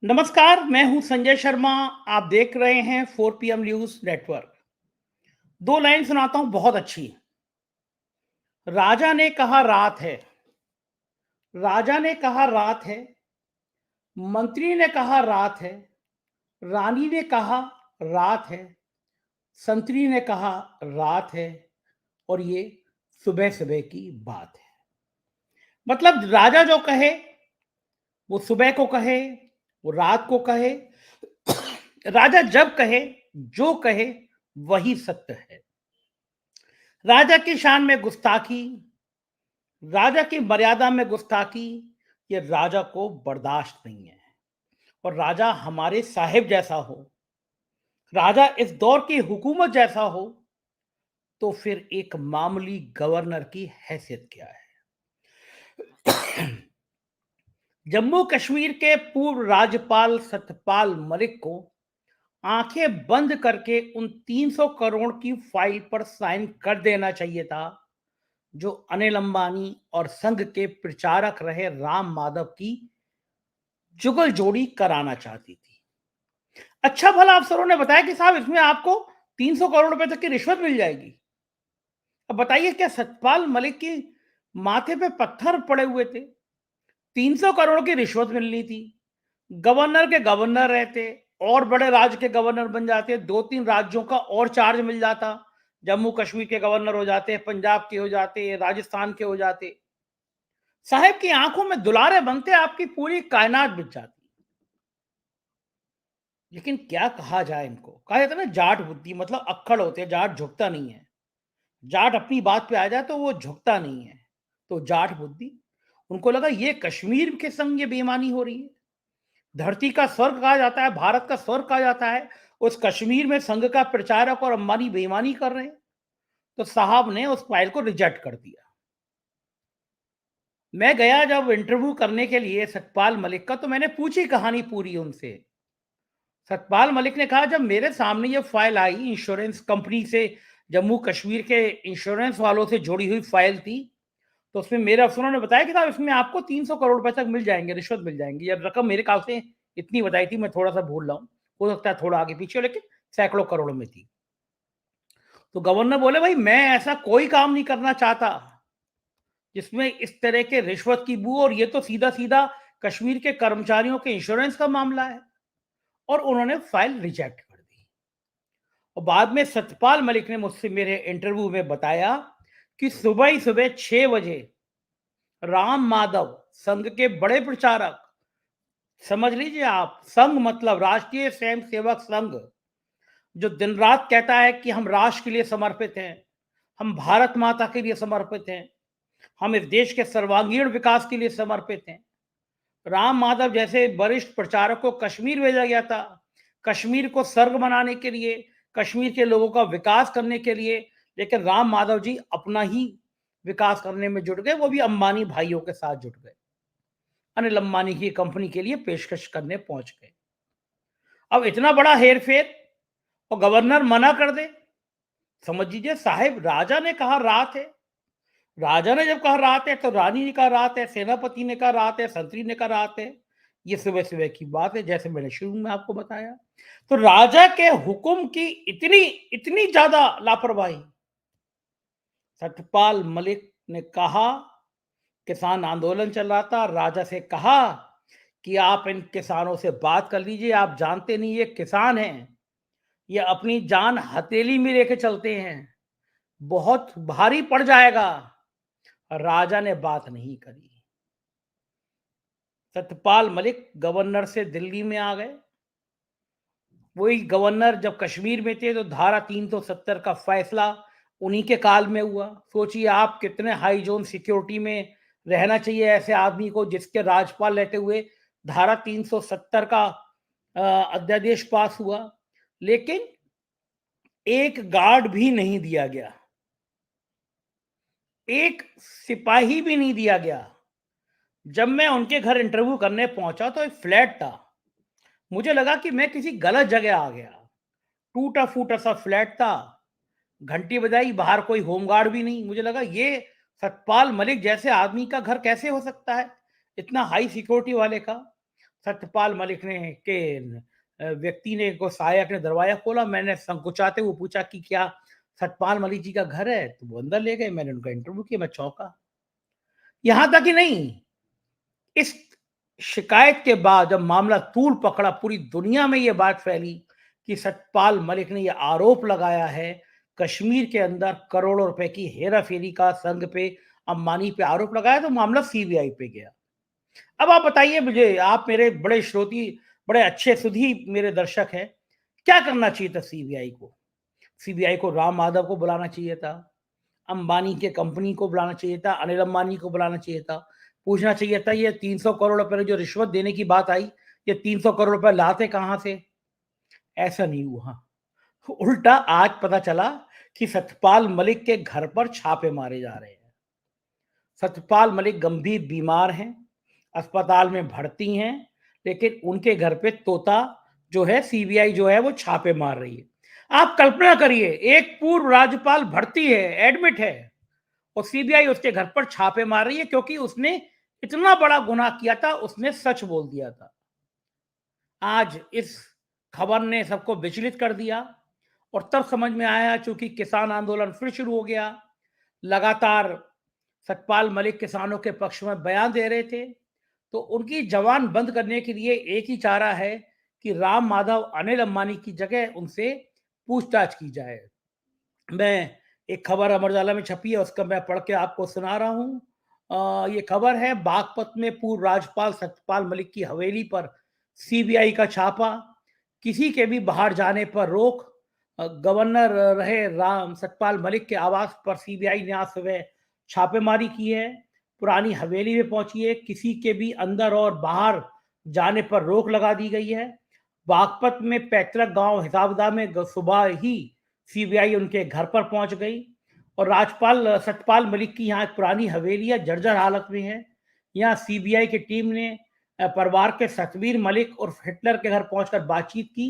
नमस्कार, मैं हूं संजय शर्मा। आप देख रहे हैं 4 PM न्यूज नेटवर्क। दो लाइन सुनाता हूं, बहुत अच्छी। राजा ने कहा रात है। राजा ने कहा रात है। मंत्री ने कहा रात है। रानी ने कहा रात है। संतरी ने कहा रात है। और ये सुबह सुबह की बात है। मतलब राजा जो कहे वो सुबह को कहे, वो रात को कहे। राजा जब कहे, जो कहे वही सत्य है। राजा की शान में गुस्ताखी, राजा की मर्यादा में गुस्ताखी, ये राजा को बर्दाश्त नहीं है। और राजा हमारे साहिब जैसा हो, राजा इस दौर की हुकूमत जैसा हो, तो फिर एक मामूली गवर्नर की हैसियत क्या है। जम्मू कश्मीर के पूर्व राज्यपाल सत्यपाल मलिक को आंखें बंद करके उन 300 करोड़ की फाइल पर साइन कर देना चाहिए था जो अनिल अंबानी और संघ के प्रचारक रहे राम माधव की जुगल जोड़ी कराना चाहती थी। अच्छा भला अफसरों ने बताया कि साहब इसमें आपको 300 करोड़ रुपए तक की रिश्वत मिल जाएगी। अब बताइए, क्या सतपाल मलिक की माथे पे पत्थर पड़े हुए थे? 300 करोड़ की रिश्वत मिलनी थी। गवर्नर के गवर्नर रहते, और बड़े राज्य के गवर्नर बन जाते, 2-3 राज्यों का और चार्ज मिल जाता। जम्मू कश्मीर के गवर्नर हो जाते, पंजाब के हो जाते, राजस्थान के हो जाते। साहब की आंखों में दुलारे बनते, आपकी पूरी कायनात बिक जाती। लेकिन क्या कहा जाए, इनको कहा जाता है ना जाट बुद्धि, मतलब अक्खड़ होते हैं। जाट झुकता नहीं है। जाट अपनी बात पे आ जाए तो वो झुकता नहीं है। तो जाट बुद्धि, उनको लगा ये कश्मीर के संग ये बेईमानी हो रही है। धरती का स्वर्ग कहा जाता है, भारत का स्वर्ग कहा जाता है, उस कश्मीर में संघ का प्रचारक और अंबानी बेईमानी कर रहे हैं। तो साहब ने उस फाइल को रिजेक्ट कर दिया। मैं गया जब इंटरव्यू करने के लिए सतपाल मलिक का, तो मैंने पूछी कहानी पूरी उनसे। सतपाल मलिक ने कहा, जब मेरे सामने ये फाइल आई इंश्योरेंस कंपनी से, जम्मू कश्मीर के इंश्योरेंस वालों से जुड़ी हुई फाइल थी, तो उसमें मेरे अफसरों ने बताया कि साहब इसमें आपको 300 करोड़ रुपए तक मिल जाएंगे, रिश्वत मिल जाएंगी। अब रकम मेरे ख्याल से इतनी बताई थी, मैं थोड़ा सा भूल रहा हूँ, हो सकता है थोड़ा आगे पीछे, लेकिन सैकड़ों करोड़ में थी। तो गवर्नर बोले, भाई मैं ऐसा कोई काम नहीं करना चाहता जिसमें इस तरह के रिश्वत की बू, और ये तो सीधा सीधा कश्मीर के कर्मचारियों के इंश्योरेंस का मामला है। और उन्होंने फाइल रिजेक्ट कर दी। और बाद में सतपाल मलिक ने मुझसे मेरे इंटरव्यू में बताया कि सुबह ही सुबह 6 बजे राम माधव, संघ के बड़े प्रचारक, समझ लीजिए आप, संघ मतलब राष्ट्रीय स्वयं सेवक संघ, जो दिन रात कहता है कि हम राष्ट्र के लिए समर्पित हैं, हम भारत माता के लिए समर्पित हैं, हम इस देश के सर्वांगीण विकास के लिए समर्पित हैं। राम माधव जैसे वरिष्ठ प्रचारक को कश्मीर भेजा गया था, कश्मीर को स्वर्ग बनाने के लिए, कश्मीर के लोगों का विकास करने के लिए। लेकिन राम माधव जी अपना ही विकास करने में जुट गए, वो भी अंबानी भाइयों के साथ जुट गए, अनिल अंबानी की कंपनी के लिए पेशकश करने पहुंच गए। अब इतना बड़ा हेरफेर, और गवर्नर मना कर दे। समझ लीजिए साहिब, राजा ने कहा रात है। राजा ने जब कहा रात है, तो रानी ने कहा रात है, सेनापति ने कहा रात है, संतरी ने कहा रात है। ये सुबह सुबह की बात है, जैसे मैंने शुरू में आपको बताया। तो राजा के हुक्म की इतनी इतनी ज्यादा लापरवाही। सतपाल मलिक ने कहा, किसान आंदोलन चल रहा था, राजा से कहा कि आप इन किसानों से बात कर लीजिए, आप जानते नहीं ये किसान हैं, ये अपनी जान हथेली में लेके चलते हैं, बहुत भारी पड़ जाएगा। राजा ने बात नहीं करी। सत्यपाल मलिक गवर्नर से दिल्ली में आ गए। वही गवर्नर जब कश्मीर में थे तो धारा 370 का फैसला उन्हीं के काल में हुआ। सोचिए आप, कितने हाई जोन सिक्योरिटी में रहना चाहिए ऐसे आदमी को, जिसके राज्यपाल रहते हुए धारा 370 का अध्यादेश पास हुआ। लेकिन एक गार्ड भी नहीं दिया गया, एक सिपाही भी नहीं दिया गया। जब मैं उनके घर इंटरव्यू करने पहुंचा तो एक फ्लैट था। मुझे लगा कि मैं किसी गलत जगह आ गया। टूटा फूटा सा फ्लैट था। घंटी बजाई, बाहर कोई होमगार्ड भी नहीं। मुझे लगा ये सतपाल मलिक जैसे आदमी का घर कैसे हो सकता है, इतना हाई सिक्योरिटी वाले का। सत्यपाल मलिक ने के व्यक्ति ने को सहायक ने दरवाजा खोला। मैंने संकोचाते हुए पूछा कि क्या सतपाल मलिक जी का घर है? तो वो अंदर ले गए। मैंने उनका इंटरव्यू किया। मैं चौंका। यहाँ तक ही नहीं, इस शिकायत के बाद जब मामला तूल पकड़ा, पूरी दुनिया में ये बात फैली कि सतपाल मलिक ने ये आरोप लगाया है, कश्मीर के अंदर करोड़ों रुपए की हेरा-फेरी का संघ पे, अंबानी पे आरोप लगाया, तो मामला सीबीआई पे गया। अब आप बताइए मुझे, आप मेरे बड़े श्रोती, बड़े अच्छे सुधी मेरे दर्शक हैं, क्या करना चाहिए था सीबीआई को? सीबीआई को राम माधव को बुलाना चाहिए था, अंबानी के कंपनी को बुलाना चाहिए था, अनिल अंबानी को बुलाना चाहिए था, पूछना चाहिए था ये 300 करोड़ रुपए जो रिश्वत देने की बात आई, ये 300 करोड़ रुपए लाते कहाँ से? ऐसा नहीं हुआ। उल्टा आज पता चला कि सतपाल मलिक के घर पर छापे मारे जा रहे हैं। सतपाल मलिक गंभीर बीमार हैं, अस्पताल में भर्ती हैं, लेकिन उनके घर पे तोता जो है, सीबीआई जो है वो छापे मार रही है। आप कल्पना करिए, एक पूर्व राज्यपाल भर्ती है, एडमिट है, और सीबीआई उसके घर पर छापे मार रही है क्योंकि उसने इतना बड़ा गुनाह किया था, उसने सच बोल दिया था। आज इस खबर ने सबको विचलित कर दिया और तब समझ में आया, चूंकि किसान आंदोलन फिर शुरू हो गया, लगातार सतपाल मलिक किसानों के पक्ष में बयान दे रहे थे, तो उनकी जबान बंद करने के लिए एक ही चारा है कि राम माधव अनिल अंबानी की जगह उनसे पूछताछ की जाए। मैं एक खबर अमर उजाला में छपी है, उसका मैं पढ़ के आपको सुना रहा हूँ। ये खबर है, बागपत में पूर्व राज्यपाल सत्यपाल मलिक की हवेली पर सीबीआई का छापा, किसी के भी बाहर जाने पर रोक। गवर्नर रहे राम सतपाल मलिक के आवास पर सीबीआई ने आज सुबह छापेमारी की है, पुरानी हवेली में पहुंची है, किसी के भी अंदर और बाहर जाने पर रोक लगा दी गई है। बागपत में पैतृक गांव हिसाबदा में सुबह ही सीबीआई उनके घर पर पहुंच गई और राज्यपाल सतपाल मलिक की यहाँ एक पुरानी हवेली है, जर्जर हालत में है। यहाँ सीबीआई की टीम ने परिवार के सतवीर मलिक और हिटलर के घर पहुंचकर बातचीत की।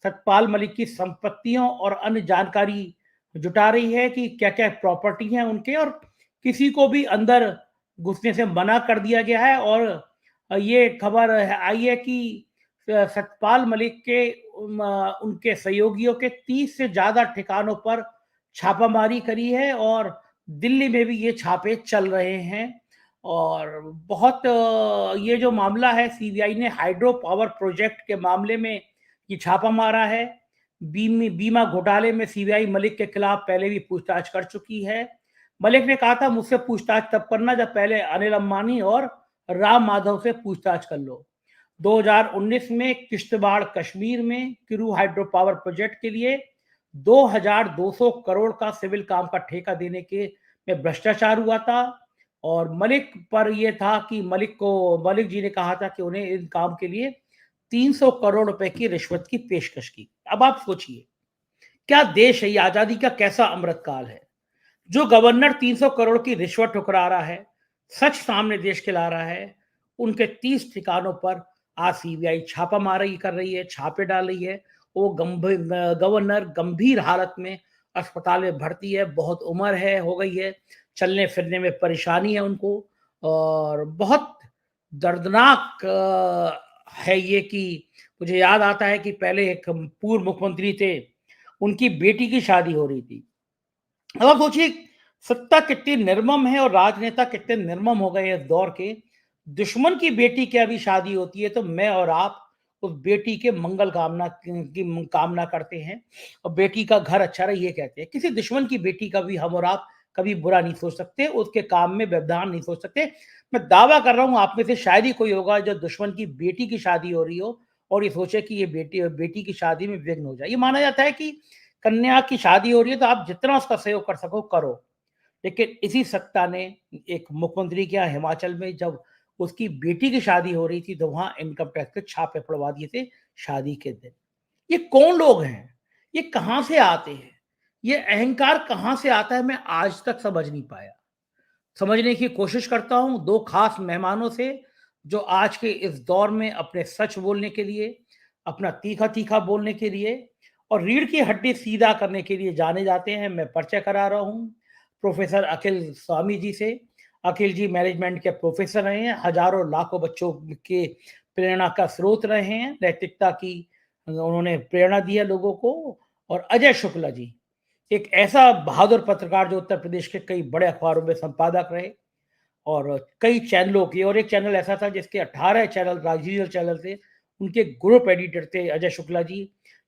सतपाल मलिक की संपत्तियों और अन्य जानकारी जुटा रही है कि क्या क्या प्रॉपर्टी है उनके, और किसी को भी अंदर घुसने से मना कर दिया गया है। और ये खबर आई है कि सतपाल मलिक के उनके सहयोगियों के 30 से ज्यादा ठिकानों पर छापामारी करी है और दिल्ली में भी ये छापे चल रहे हैं। और बहुत ये जो मामला है, सीबीआई ने हाइड्रो पावर प्रोजेक्ट के मामले में ये छापा मारा है। बीमा घोटाले में सीबीआई मलिक के खिलाफ पहले भी पूछताछ कर चुकी है। मलिक ने कहा था, मुझसे पूछताछ तब करना जब पहले अनिल अंबानी और राम माधव से पूछताछ कर लो। 2019 में किश्तवाड़ कश्मीर में किरू हाइड्रो पावर प्रोजेक्ट के लिए 2200 करोड़ का सिविल काम का ठेका देने के में भ्रष्टाचार हुआ था और मलिक पर यह था कि मलिक जी ने कहा था कि उन्हें इन काम के लिए 300 करोड़ रुपए की रिश्वत की पेशकश की। अब आप सोचिए, क्या देश है ये, आजादी का कैसा अमृतकाल है। जो गवर्नर 300 करोड़ की रिश्वत ठुकरा रहा है, सच सामने देश के ला रहा है, उनके 30 ठिकानों पर आज सीबीआई छापामारी कर रही है, छापे डाल रही है। वो गवर्नर गंभीर हालत में अस्पताल में भर्ती है, बहुत उम्र है, हो गई है, चलने फिरने में परेशानी है उनको। और बहुत दर्दनाक है ये कि मुझे याद आता है कि पहले एक पूर्व मुख्यमंत्री थे, उनकी बेटी की शादी हो रही थी। अब आप सोचिए, सत्ता कितनी निर्मम है और राजनेता कितने निर्मम हो गए इस दौर के। दुश्मन की बेटी की अभी शादी होती है तो मैं और आप उस बेटी के मंगल कामना की कामना करते हैं और बेटी का घर अच्छा रहे ये कहते हैं। किसी दुश्मन की बेटी का भी हम और आप कभी बुरा नहीं सोच सकते, उसके काम में व्यवधान नहीं सोच सकते। मैं दावा कर रहा हूं, आप में से शायद ही कोई होगा जो दुश्मन की बेटी की शादी हो रही हो और ये सोचे कि ये बेटी की शादी में विघ्न हो जाए। ये माना जाता है कि कन्या की शादी हो रही है तो आप जितना उसका सहयोग कर सको करो। लेकिन इसी सत्ता ने एक मुख्यमंत्री के यहाँ हिमाचल में जब उसकी बेटी की शादी हो रही थी तो वहां इनकम टैक्स के छापे पड़वा दिए थे शादी के दिन। ये कौन लोग हैं? ये कहां से आते हैं? ये अहंकार कहां से आता है? मैं आज तक समझ नहीं पाया। समझने की कोशिश करता हूं दो खास मेहमानों से जो आज के इस दौर में अपने सच बोलने के लिए, अपना तीखा तीखा बोलने के लिए और रीढ़ की हड्डी सीधा करने के लिए जाने जाते हैं। मैं परिचय करा रहा हूं प्रोफेसर अखिल स्वामी जी से। अखिल जी मैनेजमेंट के प्रोफेसर रहे हैं, हजारों लाखों बच्चों के प्रेरणा का स्रोत रहे हैं, नैतिकता की उन्होंने प्रेरणा दी है लोगों को। और अजय शुक्ला जी एक ऐसा बहादुर पत्रकार जो उत्तर प्रदेश के कई बड़े अखबारों में संपादक रहे और कई चैनलों की, और एक चैनल ऐसा था जिसके 18 चैनल रीजनल चैनल थे, उनके ग्रुप एडिटर थे अजय शुक्ला जी।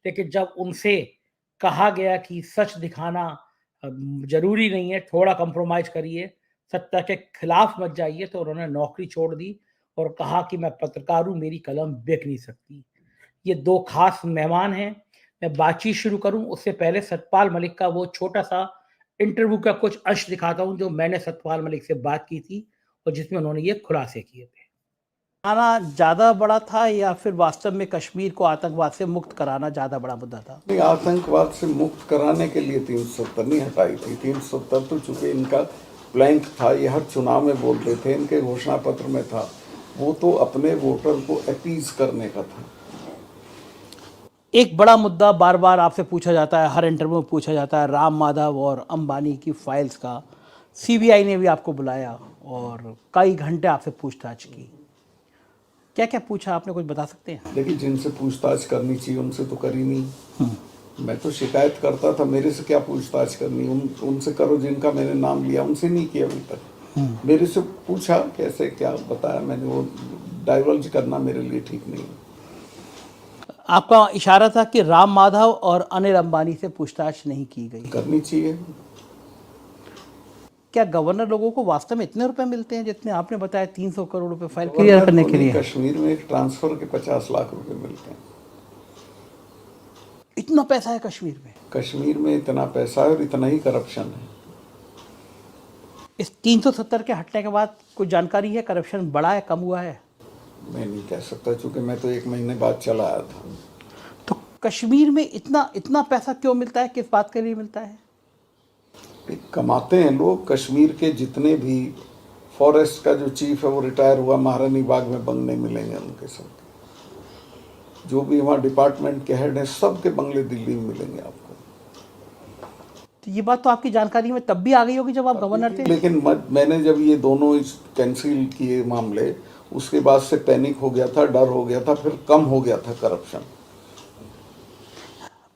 लेकिन जब उनसे कहा गया कि सच दिखाना जरूरी नहीं है, थोड़ा कंप्रोमाइज करिए, सत्ता के खिलाफ मत जाइए, तो उन्होंने नौकरी छोड़ दी और कहा कि मैं पत्रकार हूं, मेरी कलम बिक नहीं सकती। ये दो खास मेहमान हैं। मैं बातचीत शुरू करूं उससे पहले सतपाल मलिक का वो छोटा सा इंटरव्यू का कुछ अंश दिखाता हूं जो मैंने सतपाल मलिक से बात की थी और जिसमें उन्होंने ये खुलासे किए थे। आना ज्यादा बड़ा था या फिर वास्तव में कश्मीर को आतंकवाद से मुक्त कराना ज्यादा बड़ा मुद्दा था? नहीं, आतंकवाद से मुक्त कराने के लिए 370 नहीं हटाई थी। 370 तो चूंकि इनका प्लैंक था, ये हर चुनाव में बोलते थे, इनके घोषणा पत्र में था, वो तो अपने वोटर को अपीज करने का था। एक बड़ा मुद्दा बार बार आपसे पूछा जाता है, हर इंटरव्यू में पूछा जाता है, राम माधव और अंबानी की फाइल्स का। सीबीआई ने भी आपको बुलाया और कई घंटे आपसे पूछताछ की। क्या क्या पूछा आपने, कुछ बता सकते हैं? देखिए, जिनसे पूछताछ करनी चाहिए उनसे तो करी नहीं। मैं तो शिकायत करता था, मेरे से क्या पूछताछ करनी, उनसे करो जिनका मैंने नाम लिया, उनसे नहीं किया अभी तक। मेरे से पूछा कैसे क्या बताया मैंने, वो डाइवर्ज करना मेरे लिए ठीक नहीं। आपका इशारा था कि राम माधव और अनिल अंबानी से पूछताछ नहीं की गई। करनी चाहिए। क्या गवर्नर लोगों को वास्तव में इतने रुपए मिलते हैं जितने आपने बताया 300 करोड़ रुपए फाइल क्लियर करने के लिए? कश्मीर में एक ट्रांसफर के 50 लाख रुपए मिलते हैं। इतना पैसा है कश्मीर में? कश्मीर में इतना पैसा है और इतना ही करप्शन है। इस 370 के हटने के बाद कुछ जानकारी है, करप्शन बढ़ा है, कम हुआ है? मैं नहीं कह सकता, क्योंकि मैं तो 1 महीने बाद चला आया था। तो कश्मीर में इतना पैसा क्यों मिलता है, किस बात के लिए मिलता है? कमाते हैं लोग। कश्मीर के जितने भी फॉरेस्ट का जो चीफ है वो रिटायर हुआ, महारानी बाग में बंगले मिलेंगे उनके सब। जो भी वहाँ डिपार्टमेंट के हेड हैं सबके बंगले दिल्ली में मिलेंगे आपको। तो ये बात तो आपकी जानकारी में तब भी आ गई होगी जब आप गवर्नर थे। लेकिन मैंने जब ये दोनों कैंसिल किए मामले, उसके बाद से पैनिक हो गया था, डर हो गया था, फिर कम हो गया था करप्शन।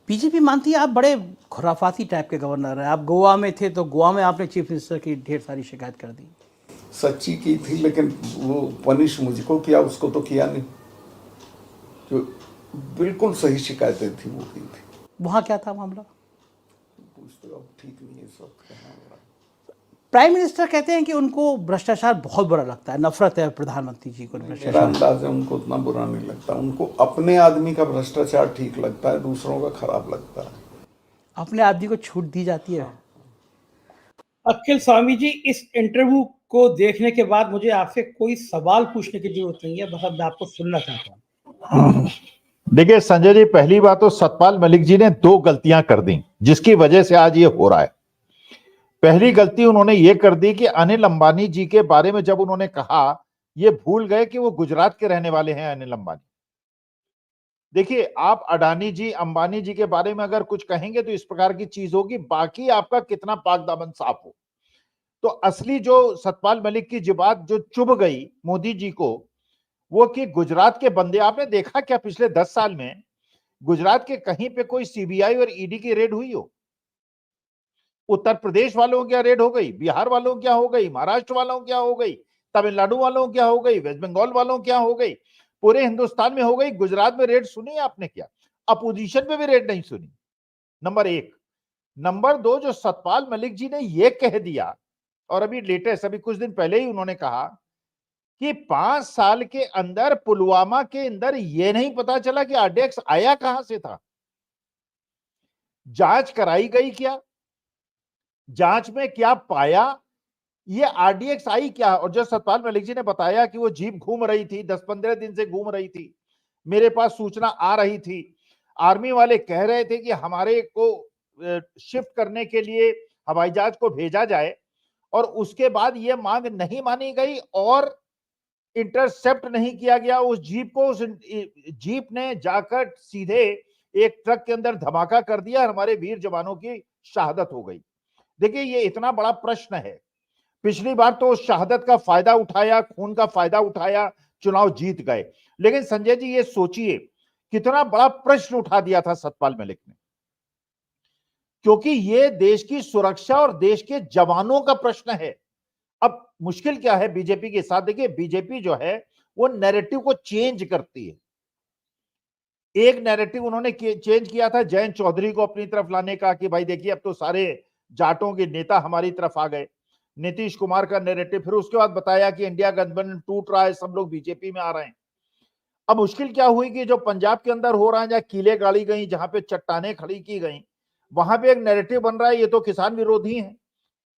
बीजेपी मानती है आप बड़े खुराफाती टाइप के गवर्नर हैं। आप गोवा में थे तो गोवा में आपने चीफ मिनिस्टर की ढेर सारी शिकायत कर दी। सच्ची की थी, लेकिन वो पनिश मुझको किया, उसको तो किया नहीं। जो बिल्कुल सही शिकायतें थी वो की थी। वहाँ क्या था मामला? पूछते हो, ठीक नहीं है इस वक्त कहाँ हो रहा। प्राइम मिनिस्टर कहते हैं कि उनको भ्रष्टाचार बहुत बुरा लगता है, नफरत है प्रधानमंत्री जी को मेरा भ्रष्टाचार। अंदाज है उनको उतना बुरा नहीं लगता। उनको अपने आदमी का भ्रष्टाचार ठीक लगता है, दूसरों का खराब लगता है। अपने आदमी को छूट दी जाती है। अखिल स्वामी जी, इस इंटरव्यू को देखने के बाद मुझे आपसे कोई सवाल पूछने की जरूरत नहीं है, बस अब मैं आपको सुनना चाहता हूँ। देखिए संजय जी, पहली बात तो सतपाल मलिक जी ने 2 गलतियां कर दी जिसकी वजह से आज ये हो रहा है। पहली गलती उन्होंने ये कर दी कि अनिल अंबानी जी के बारे में जब उन्होंने कहा, ये भूल गए कि वो गुजरात के रहने वाले हैं अनिल अंबानी। देखिए, आप अडानी जी अंबानी जी के बारे में अगर कुछ कहेंगे तो इस प्रकार की चीज होगी, बाकी आपका कितना पाक दामन साफ हो। तो असली जो सतपाल मलिक की बात जो चुभ गई मोदी जी को, वो कि गुजरात के बंदे, आपने देखा क्या पिछले 10 साल में गुजरात के कहीं पे कोई सीबीआई और ईडी की रेड हुई हो? उत्तर प्रदेश वालों की क्या रेड हो गई, बिहार वालों की क्या हो गई, महाराष्ट्र वालों की क्या हो गई, तमिलनाडु वालों की क्या हो गई, वेस्ट बंगाल वालों की क्या हो गई, पूरे हिंदुस्तान में हो गई। गुजरात में रेड सुनी आपने क्या? अपोजिशन में भी रेड नहीं सुनी। नंबर 1। नंबर 2, जो सतपाल मलिक जी ने यह कह दिया, और अभी लेटेस्ट अभी कुछ दिन पहले ही उन्होंने कहा कि 5 साल के अंदर पुलवामा के अंदर यह नहीं पता चला कि आरडीएक्स आया कहां से था। जांच कराई गई क्या? जांच में क्या पाया? ये आरडीएक्स आई क्या? और जो सतपाल मलिक जी ने बताया कि वो जीप घूम रही थी, 10-15 दिन से घूम रही थी, मेरे पास सूचना आ रही थी, आर्मी वाले कह रहे थे कि हमारे को शिफ्ट करने के लिए हवाई जहाज को भेजा जाए, और उसके बाद ये मांग नहीं मानी गई और इंटरसेप्ट नहीं किया गया उस जीप को। उस जीप ने जाकर सीधे एक ट्रक के अंदर धमाका कर दिया, हमारे वीर जवानों की शहादत हो गई। देखिए, ये इतना बड़ा प्रश्न है। पिछली बार तो शहादत का फायदा उठाया, खून का फायदा उठाया, चुनाव जीत गए। लेकिन संजय जी ये सोचिए कितना बड़ा प्रश्न उठा दिया था सतपाल मलिक ने, क्योंकि ये देश की सुरक्षा और देश के जवानों का प्रश्न है। अब मुश्किल क्या है बीजेपी के साथ, देखिए बीजेपी जो है वो नैरेटिव को चेंज करती है। एक नैरेटिव उन्होंने चेंज किया था जयंत चौधरी को अपनी तरफ लाने का कि भाई देखिए अब तो सारे जाटों के नेता हमारी तरफ आ गए, नीतीश कुमार का नैरेटिव। फिर उसके बाद बताया कि इंडिया गठबंधन टूट रहा है, सब लोग बीजेपी में आ रहे हैं। अब मुश्किल क्या हुई कि जो पंजाब के अंदर हो रहा है, जहां कीले गाड़ी गई, जहां पे चट्टाने खड़ी की गई, वहां पे एक नैरेटिव बन रहा है ये तो किसान विरोधी हैं,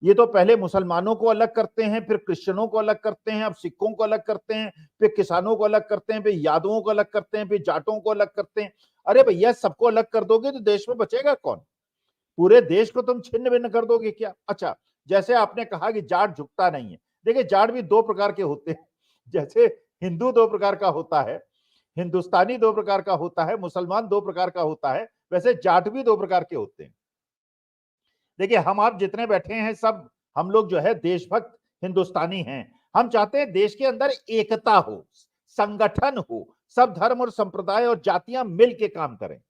ये तो पहले मुसलमानों को अलग करते हैं, फिर क्रिश्चियनों को अलग करते हैं, अब सिखों को अलग करते हैं, फिर किसानों को अलग करते हैं, फिर यादवों को अलग करते हैं, फिर जाटों को अलग करते हैं। अरे भैया सबको अलग कर दोगे तो देश में बचेगा कौन? पूरे देश को तुम छिन्न भिन्न कर दोगे क्या? अच्छा, जैसे आपने कहा कि जाट झुकता नहीं है, देखिए जाट भी दो प्रकार के होते हैं। जैसे हिंदू दो प्रकार का होता है, हिंदुस्तानी दो प्रकार का होता है, मुसलमान दो प्रकार का होता है, वैसे जाट भी दो प्रकार के होते हैं। देखिए हम आप जितने बैठे हैं सब हम लोग जो है देशभक्त हिंदुस्तानी हैं। हम चाहते हैं देश के अंदर एकता हो, संगठन हो, सब धर्म और संप्रदाय और जातियां मिल के काम करें।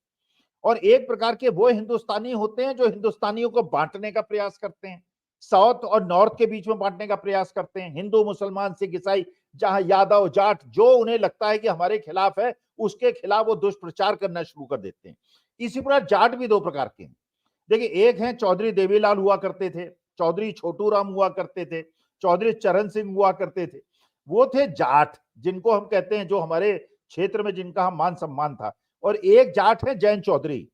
और एक प्रकार के वो हिंदुस्तानी होते हैं जो हिंदुस्तानियों को बांटने का प्रयास करते हैं, साउथ और नॉर्थ के बीच में बांटने का प्रयास करते हैं, हिंदू मुसलमान सिख ईसाई, जहां यादव जाट जो उन्हें लगता है कि हमारे खिलाफ है उसके खिलाफ वो दुष्प्रचार करना शुरू कर देते हैं। इसी प्रकार जाट भी दो प्रकार के हैं। देखिए एक है चौधरी देवीलाल हुआ करते थे, चौधरी छोटू राम हुआ करते थे, चौधरी चरण सिंह हुआ करते थे, वो थे जाट जिनको हम कहते हैं, जो हमारे क्षेत्र में जिनका हम मान सम्मान था। और एक जाट है जयंत चौधरी,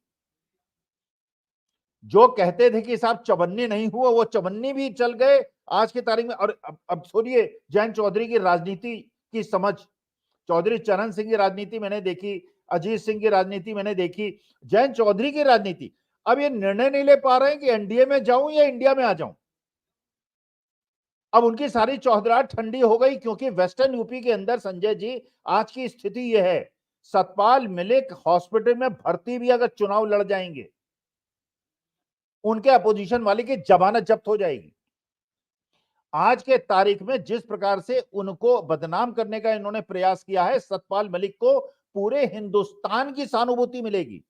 जो कहते थे कि साहब चवन्नी नहीं हुआ, वो चवन्नी भी चल गए आज की तारीख में। और अब सुनिए जयंत चौधरी की राजनीति की समझ, चौधरी चरण सिंह की राजनीति मैंने देखी, अजीत सिंह की राजनीति मैंने देखी, जयंत चौधरी की राजनीति। अब ये निर्णय नहीं ले पा रहे हैं कि एनडीए में जाऊं या इंडिया में आ जाऊं। अब उनकी सारी चौधराहट ठंडी हो गई, क्योंकि वेस्टर्न यूपी के अंदर संजय जी आज की स्थिति यह है, सतपाल मलिक हॉस्पिटल में भर्ती भी अगर चुनाव लड़ जाएंगे, उनके अपोजिशन वाले की जमानत जब्त हो जाएगी। आज के तारीख में जिस प्रकार से उनको बदनाम करने का इन्होंने प्रयास किया है, सतपाल मलिक को पूरे हिंदुस्तान की सहानुभूति मिलेगी।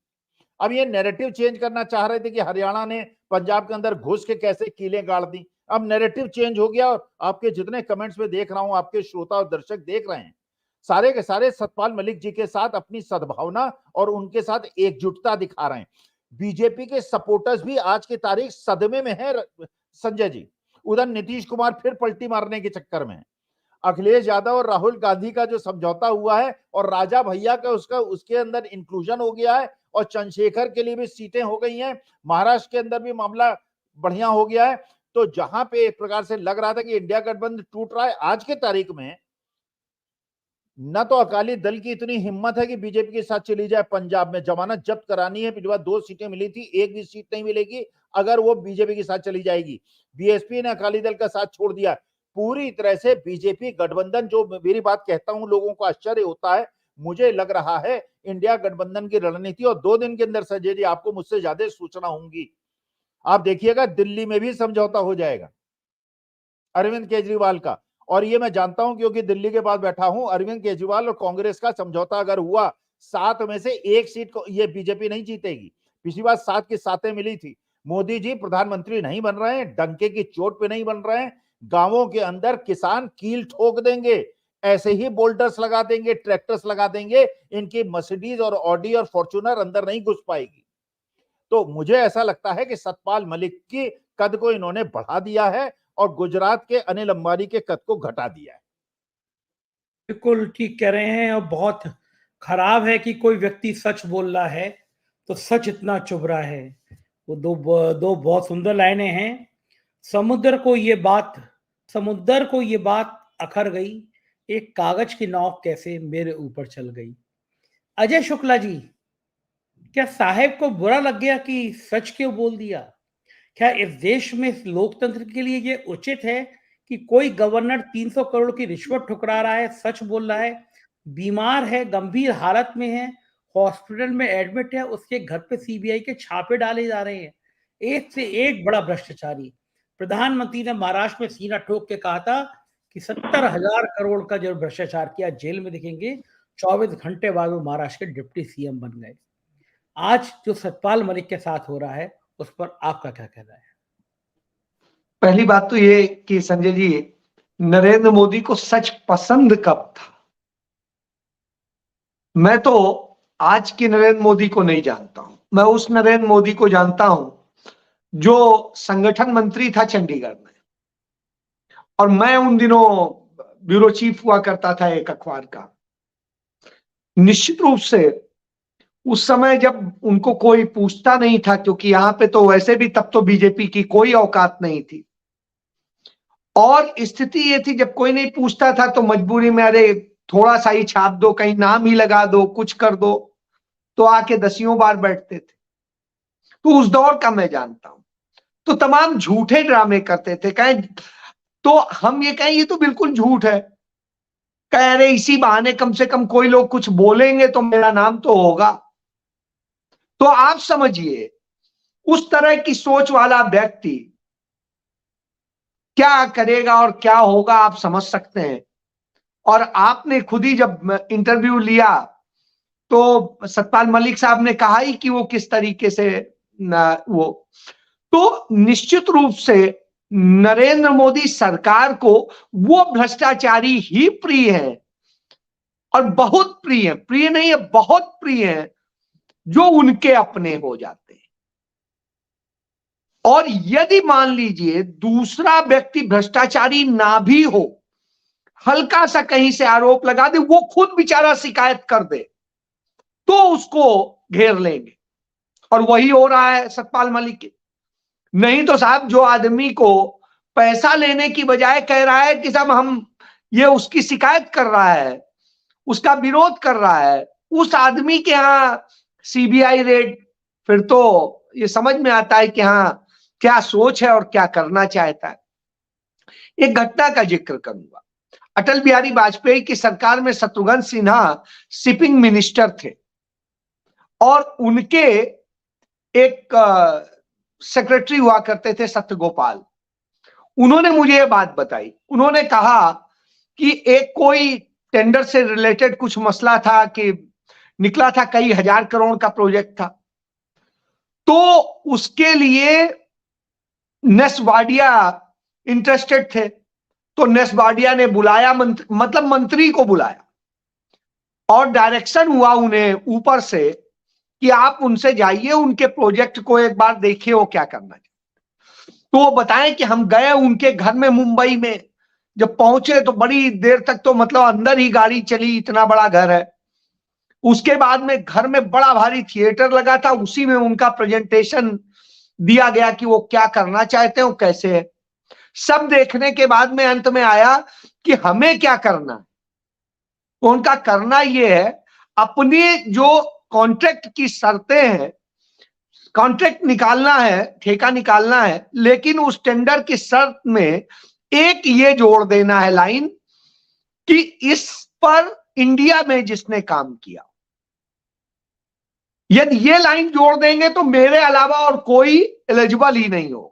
अब ये नैरेटिव चेंज करना चाह रहे थे कि हरियाणा ने पंजाब के अंदर घुस के कैसे कीलें गाड़ दी, अब नैरेटिव चेंज हो गया। और आपके जितने कमेंट्स में देख रहा हूं, आपके श्रोता और दर्शक देख रहे हैं, सारे के सारे सतपाल मलिक जी के साथ अपनी सद्भावना और उनके साथ एकजुटता दिखा रहे हैं। बीजेपी के सपोर्टर्स भी आज की तारीख सदमे में है संजय जी। उधर नीतीश कुमार फिर पलटी मारने के चक्कर में है। अखिलेश यादव और राहुल गांधी का जो समझौता हुआ है और राजा भैया का उसके अंदर इंक्लूजन हो गया है, और चंद्रशेखर के लिए भी सीटें हो गई हैं, महाराष्ट्र के अंदर भी मामला बढ़िया हो गया है। तो जहां पे एक प्रकार से लग रहा था कि इंडिया गठबंधन टूट रहा है, आज के तारीख में न तो अकाली दल की इतनी हिम्मत है कि बीजेपी के साथ चली जाए, पंजाब में जमानत जब्त करानी है, पिछली बार 2 सीटें मिली थी, एक भी सीट नहीं मिलेगी अगर वो बीजेपी के साथ चली जाएगी। बीएसपी ने अकाली दल का साथ छोड़ दिया। पूरी तरह से बीजेपी गठबंधन, जो मेरी बात कहता हूं लोगों को आश्चर्य होता है, मुझे लग रहा है इंडिया गठबंधन की रणनीति, और 2 दिन के अंदर संजय जी आपको मुझसे ज्यादा सूचना होंगी। आप देखिएगा दिल्ली में भी समझौता हो जाएगा अरविंद केजरीवाल का। और ये मैं जानता हूं क्योंकि दिल्ली के बाद बैठा हूं, अरविंद केजरीवाल और कांग्रेस का समझौता अगर हुआ, 7 में से 1 सीट को ये बीजेपी नहीं जीतेगी। पिछली बार 7 की 7 मिली थी। मोदी जी प्रधानमंत्री नहीं बन रहे हैं, डंके की चोट पे नहीं बन रहे हैं, गांवों के अंदर किसान कील ठोक देंगे, ऐसे ही बोल्डर्स लगा देंगे, ट्रैक्टर्स लगा देंगे, इनकी मर्सिडीज और ऑडी और फॉर्च्यूनर अंदर नहीं घुस पाएगी। तो मुझे ऐसा लगता है कि सतपाल मलिक की कद को इन्होंने बढ़ा दिया है और गुजरात के अनिल अंबानी के कद को घटा दिया है। बिल्कुल ठीक कह रहे हैं। और बहुत खराब है कि कोई व्यक्ति सच बोल रहा है तो सच इतना चुभ रहा है। वो दो बहुत सुंदर लाइनें हैं। समुद्र को ये बात अखर गई, एक कागज की नाव कैसे मेरे ऊपर चल गई। अजय शुक्ला जी, क्या साहेब को बुरा लग गया कि सच क्यों बोल दिया? क्या इस देश में इस लोकतंत्र के लिए ये उचित है कि कोई गवर्नर 300 करोड़ की रिश्वत ठुकरा रहा है, सच बोल रहा है, बीमार है, गंभीर हालत में है, हॉस्पिटल में एडमिट है, उसके घर पे सीबीआई के छापे डाले जा रहे हैं, एक से एक बड़ा भ्रष्टाचारी। प्रधानमंत्री ने महाराष्ट्र में सीना ठोक के कहा था कि 70,000 करोड़ का जो भ्रष्टाचार किया जेल में दिखेंगे। 24 घंटे बाद वो महाराष्ट्र के डिप्टी सीएम बन गए। आज जो सतपाल मलिक के साथ हो रहा है उस पर आपका क्या कहना है? पहली बात तो ये कि संजय जी, नरेंद्र मोदी को सच पसंद कब था? मैं तो आज के नरेंद्र मोदी को नहीं जानता हूं। मैं उस नरेंद्र मोदी को जानता हूं जो संगठन मंत्री था चंडीगढ़ में, और मैं उन दिनों ब्यूरो चीफ हुआ करता था एक अखबार का। निश्चित रूप से उस समय जब उनको कोई पूछता नहीं था, क्योंकि यहां पे तो वैसे भी तब तो बीजेपी की कोई औकात नहीं थी, और स्थिति ये थी जब कोई नहीं पूछता था तो मजबूरी में अरे थोड़ा सा ही छाप दो, कहीं नाम ही लगा दो, कुछ कर दो, तो आके दसियों बार बैठते थे। तो उस दौर का मैं जानता हूं। तो तमाम झूठे ड्रामे करते थे। कहें तो हम ये कहें ये तो बिल्कुल झूठ है, कह रहे इसी बहाने कम से कम कोई लोग कुछ बोलेंगे तो मेरा नाम तो होगा। तो आप समझिए उस तरह की सोच वाला व्यक्ति क्या करेगा और क्या होगा, आप समझ सकते हैं। और आपने खुद ही जब इंटरव्यू लिया तो सतपाल मलिक साहब ने कहा ही कि वो किस तरीके से वो, तो निश्चित रूप से नरेंद्र मोदी सरकार को वो भ्रष्टाचारी ही प्रिय है, और बहुत प्रिय है, प्रिय नहीं है बहुत प्रिय है, जो उनके अपने हो जाते हैं। और यदि मान लीजिए दूसरा व्यक्ति भ्रष्टाचारी ना भी हो, हल्का सा कहीं से आरोप लगा दे, वो खुद बेचारा शिकायत कर दे, तो उसको घेर लेंगे। और वही हो रहा है सतपाल मलिक के। नहीं तो साहब, जो आदमी को पैसा लेने की बजाय कह रहा है कि साहब हम ये उसकी शिकायत कर रहा है, उसका विरोध कर रहा है, उस आदमी के यहां सीबीआई रेड, फिर तो ये समझ में आता है कि हाँ क्या सोच है और क्या करना चाहता है। एक घटना का जिक्र करूंगा। अटल बिहारी वाजपेयी की सरकार में शत्रुघ्न सिन्हा शिपिंग मिनिस्टर थे, और उनके एक सेक्रेटरी हुआ करते थे सत्यगोपाल। उन्होंने मुझे ये बात बताई। उन्होंने कहा कि एक कोई टेंडर से रिलेटेड कुछ मसला था कि निकला था, कई हजार करोड़ का प्रोजेक्ट था, तो उसके लिए नेस वाडिया इंटरेस्टेड थे। तो नेस वाडिया ने बुलाया मतलब मंत्री को बुलाया, और डायरेक्शन हुआ उन्हें ऊपर से कि आप उनसे जाइए, उनके प्रोजेक्ट को एक बार देखिए वो क्या करना चाहिए। तो वो बताएं कि हम गए उनके घर में मुंबई में। जब पहुंचे तो बड़ी देर तक तो मतलब अंदर ही गाड़ी चली, इतना बड़ा घर है। उसके बाद में घर में बड़ा भारी थिएटर लगा था, उसी में उनका प्रेजेंटेशन दिया गया कि वो क्या करना चाहते हैं, वो कैसे है। सब देखने के बाद में अंत में आया कि हमें क्या करना है। तो उनका करना ये है, अपनी जो कॉन्ट्रैक्ट की शर्तें हैं, कॉन्ट्रैक्ट निकालना है, ठेका निकालना है, लेकिन उस टेंडर की शर्त में एक ये जोड़ देना है लाइन कि इस पर इंडिया में जिसने काम किया, यदि ये लाइन जोड़ देंगे तो मेरे अलावा और कोई एलिजिबल ही नहीं होगा,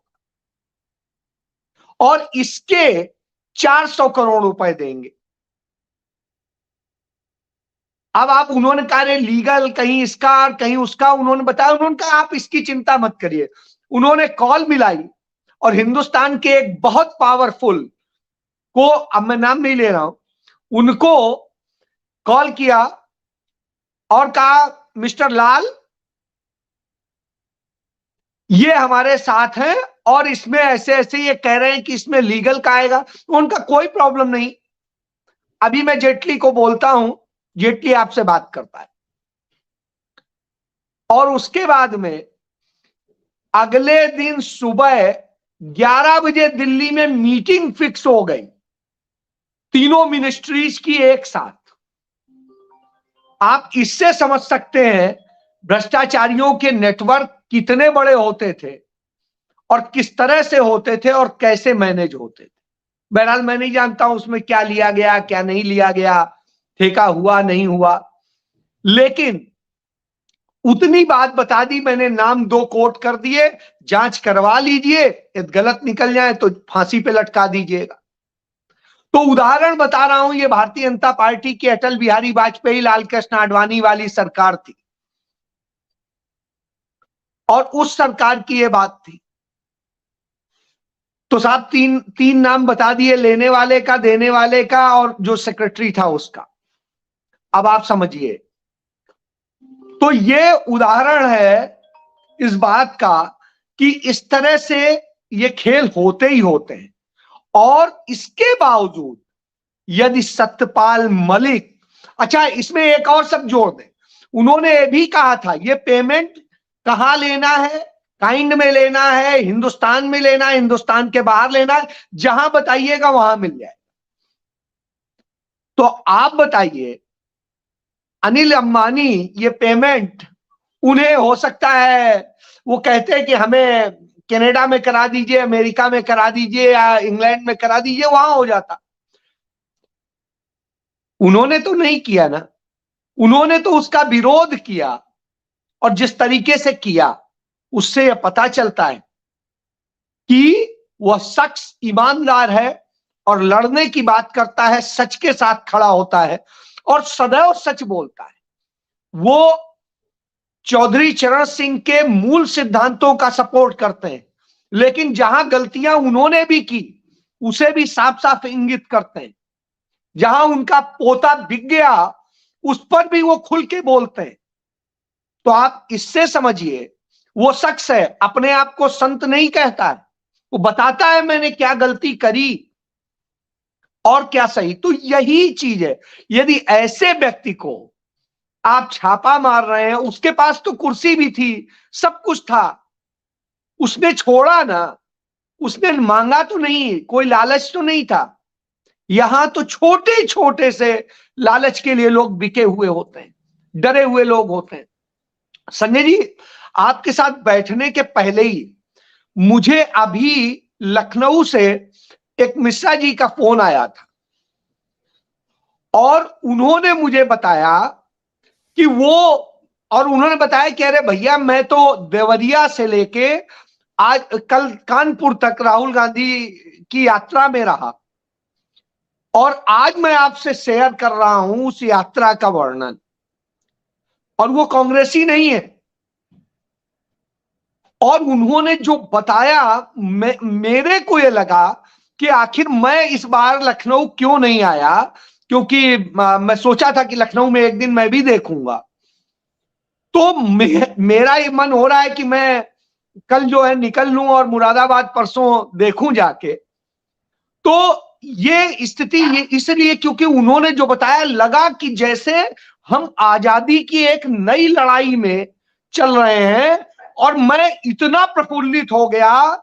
और इसके 400 करोड़ रुपए देंगे। अब आप, उन्होंने कहा लीगल कहीं इसका कहीं उसका, उन्होंने बताया, उन्होंने कहा आप इसकी चिंता मत करिए। उन्होंने कॉल मिलाई और हिंदुस्तान के एक बहुत पावरफुल को, अब मैं नाम नहीं ले रहा हूं, उनको कॉल किया और कहा मिस्टर लाल ये हमारे साथ हैं और इसमें ऐसे ऐसे ये कह रहे हैं कि इसमें लीगल का आएगा। उनका कोई प्रॉब्लम नहीं, अभी मैं जेटली को बोलता हूं, जेटली आपसे बात करता है। और उसके बाद में अगले दिन सुबह 11 बजे दिल्ली में मीटिंग फिक्स हो गई, तीनों मिनिस्ट्रीज की एक साथ। आप इससे समझ सकते हैं भ्रष्टाचारियों के नेटवर्क कितने बड़े होते थे और किस तरह से होते थे और कैसे मैनेज होते थे। बहरहाल मैं नहीं जानता हूं उसमें क्या लिया गया क्या नहीं लिया गया, ठेका हुआ नहीं हुआ, लेकिन उतनी बात बता दी मैंने, नाम 2 कोट कर दिए, जांच करवा लीजिए, यदि गलत निकल जाए तो फांसी पे लटका दीजिएगा। तो उदाहरण बता रहा हूं, ये भारतीय जनता पार्टी की अटल बिहारी वाजपेयी, लाल कृष्ण आडवाणी वाली सरकार थी, और उस सरकार की ये बात थी। तो साहब तीन नाम बता दिए, लेने वाले का, देने वाले का, और जो सेक्रेटरी था उसका। अब आप समझिए, तो ये उदाहरण है इस बात का कि इस तरह से ये खेल होते ही होते हैं। और इसके बावजूद यदि सत्यपाल मलिक, अच्छा इसमें एक और सब जोड़ दें, उन्होंने ये भी कहा था ये पेमेंट कहां लेना है, काइंड में लेना है, हिंदुस्तान में लेना है, हिंदुस्तान के बाहर लेना है, जहां बताइएगा वहां मिल जाए। तो आप बताइए, अनिल अंबानी ये पेमेंट उन्हें हो सकता है, वो कहते हैं कि हमें कनाडा में करा दीजिए, अमेरिका में करा दीजिए, या इंग्लैंड में करा दीजिए, वहां हो जाता। उन्होंने तो नहीं किया ना, उन्होंने तो उसका विरोध किया, और जिस तरीके से किया उससे यह पता चलता है कि वह शख्स ईमानदार है और लड़ने की बात करता है, सच के साथ खड़ा होता है और सदैव सच बोलता है। वो चौधरी चरण सिंह के मूल सिद्धांतों का सपोर्ट करते हैं, लेकिन जहां गलतियां उन्होंने भी की उसे भी साफ साफ इंगित करते हैं। जहां उनका पोता बिक गया उस पर भी वो खुल के बोलते हैं। तो आप इससे समझिए, वो शख्स है, अपने आप को संत नहीं कहता है, वो बताता है मैंने क्या गलती करी और क्या सही। तो यही चीज है, यदि ऐसे व्यक्ति को आप छापा मार रहे हैं, उसके पास तो कुर्सी भी थी, सब कुछ था, उसने छोड़ा ना, उसने मांगा तो नहीं, कोई लालच तो नहीं था। यहां तो छोटे छोटे से लालच के लिए लोग बिके हुए होते हैं, डरे हुए लोग होते हैं। संजय जी, आपके साथ बैठने के पहले ही मुझे अभी लखनऊ से एक मिश्रा जी का फोन आया था, और उन्होंने मुझे बताया कि और उन्होंने बताया कि अरे भैया, मैं तो देवरिया से लेके आज कल कानपुर तक राहुल गांधी की यात्रा में रहा, और आज मैं आपसे शेयर कर रहा हूं उस यात्रा का वर्णन। और वो कांग्रेसी नहीं है, और उन्होंने जो बताया, मेरे को ये लगा कि आखिर मैं इस बार लखनऊ क्यों नहीं आया, क्योंकि मैं सोचा था कि लखनऊ में एक दिन मैं भी देखूंगा। तो मेरा ये मन हो रहा है कि मैं कल जो है निकल लूं और मुरादाबाद परसों देखूं जाके। तो ये स्थिति ये इसलिए क्योंकि उन्होंने जो बताया, लगा कि जैसे हम आजादी की एक नई लड़ाई में चल रहे हैं, और मैं इतना प्रफुल्लित हो गया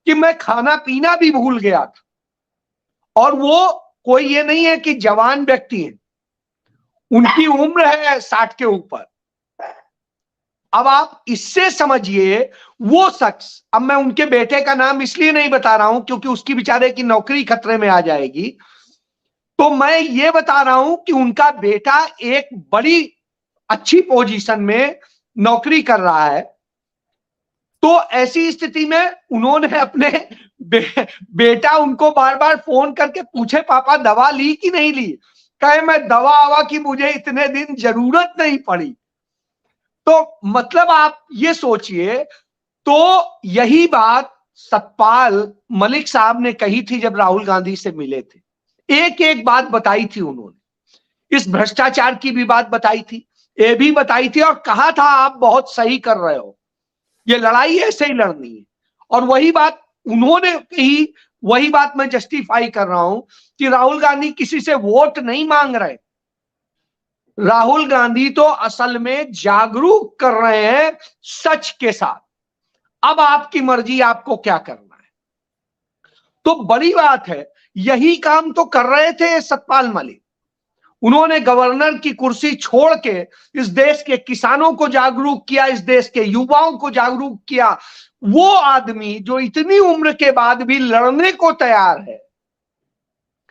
कि मैं खाना पीना भी भूल गया था। और वो कोई ये नहीं है कि जवान व्यक्ति है, उनकी उम्र है 60 के ऊपर। अब आप इससे समझिए, वो शख्स, अब मैं उनके बेटे का नाम इसलिए नहीं बता रहा हूं क्योंकि उसकी बेचारे की नौकरी खतरे में आ जाएगी, तो मैं ये बता रहा हूं कि उनका बेटा एक बड़ी अच्छी पोजीशन में नौकरी कर रहा है। तो ऐसी स्थिति में उन्होंने अपने बेटा उनको बार बार फोन करके पूछे, पापा दवा ली कि नहीं ली? कहे मैं दवा आवा की मुझे इतने दिन जरूरत नहीं पड़ी। तो मतलब आप ये सोचिए, तो यही बात सतपाल मलिक साहब ने कही थी जब राहुल गांधी से मिले थे। एक एक बात बताई थी उन्होंने, इस भ्रष्टाचार की भी बात बताई थी, ये भी बताई थी, और कहा था आप बहुत सही कर रहे हो, ये लड़ाई ऐसे ही लड़नी है। और वही बात उन्होंने कही, वही बात मैं जस्टिफाई कर रहा हूं कि राहुल गांधी किसी से वोट नहीं मांग रहे, राहुल गांधी तो असल में जागरूक कर रहे हैं सच के साथ। अब आपकी मर्जी, आपको क्या करना है। तो बड़ी बात है, यही काम तो कर रहे थे सतपाल मलिक। उन्होंने गवर्नर की कुर्सी छोड़ के इस देश के किसानों को जागरूक किया, इस देश के युवाओं को जागरूक किया। वो आदमी जो इतनी उम्र के बाद भी लड़ने को तैयार है,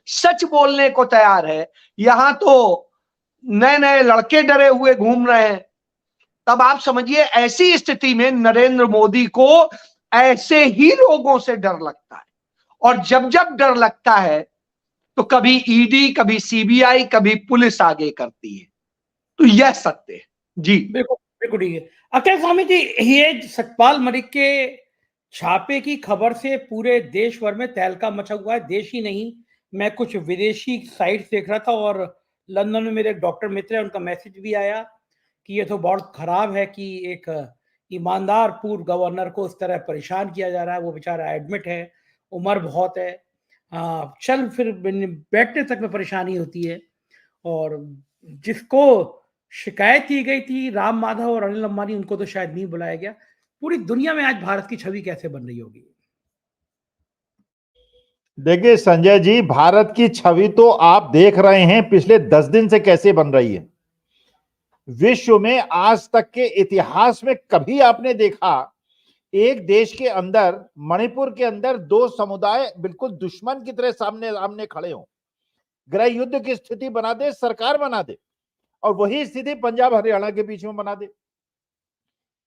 सच बोलने को तैयार है। यहां तो नए नए लड़के डरे हुए घूम रहे हैं। तब आप समझिए ऐसी स्थिति में नरेंद्र मोदी को ऐसे ही लोगों से डर लगता है। और जब जब डर लगता है तो कभी ईडी, कभी सीबीआई, कभी पुलिस आगे करती है। तो यह सत्य है जी। बिल्कुल बिल्कुल ठीक है। अखिल स्वामी जी, ये सतपाल मलिक के छापे की खबर से पूरे देश भर में तहलका मचा हुआ है। देश ही नहीं, मैं कुछ विदेशी साइट देख रहा था और लंदन में मेरे एक डॉक्टर मित्र है, उनका मैसेज भी आया कि ये तो बहुत खराब है कि एक ईमानदार पूर्व गवर्नर को इस तरह परेशान किया जा रहा है। वो बेचारा एडमिट है, उम्र बहुत है, चल फिर बैठने तक में परेशानी होती है। और जिसको शिकायत की गई थी राम माधव और अनिल अंबानी, उनको तो शायद नहीं बुलाया गया। पूरी दुनिया में आज भारत की छवि कैसे बन रही होगी? देखिए संजय जी, भारत की छवि तो आप देख रहे हैं पिछले 10 दिन से कैसे बन रही है। विश्व में आज तक के इतिहास में कभी आपने देखा एक देश के अंदर, मणिपुर के अंदर, दो समुदाय बिल्कुल दुश्मन की तरह सामने आमने खड़े हों, गृह युद्ध की स्थिति बना दे, सरकार बना दे, और वही स्थिति पंजाब हरियाणा के बीच में बना दे।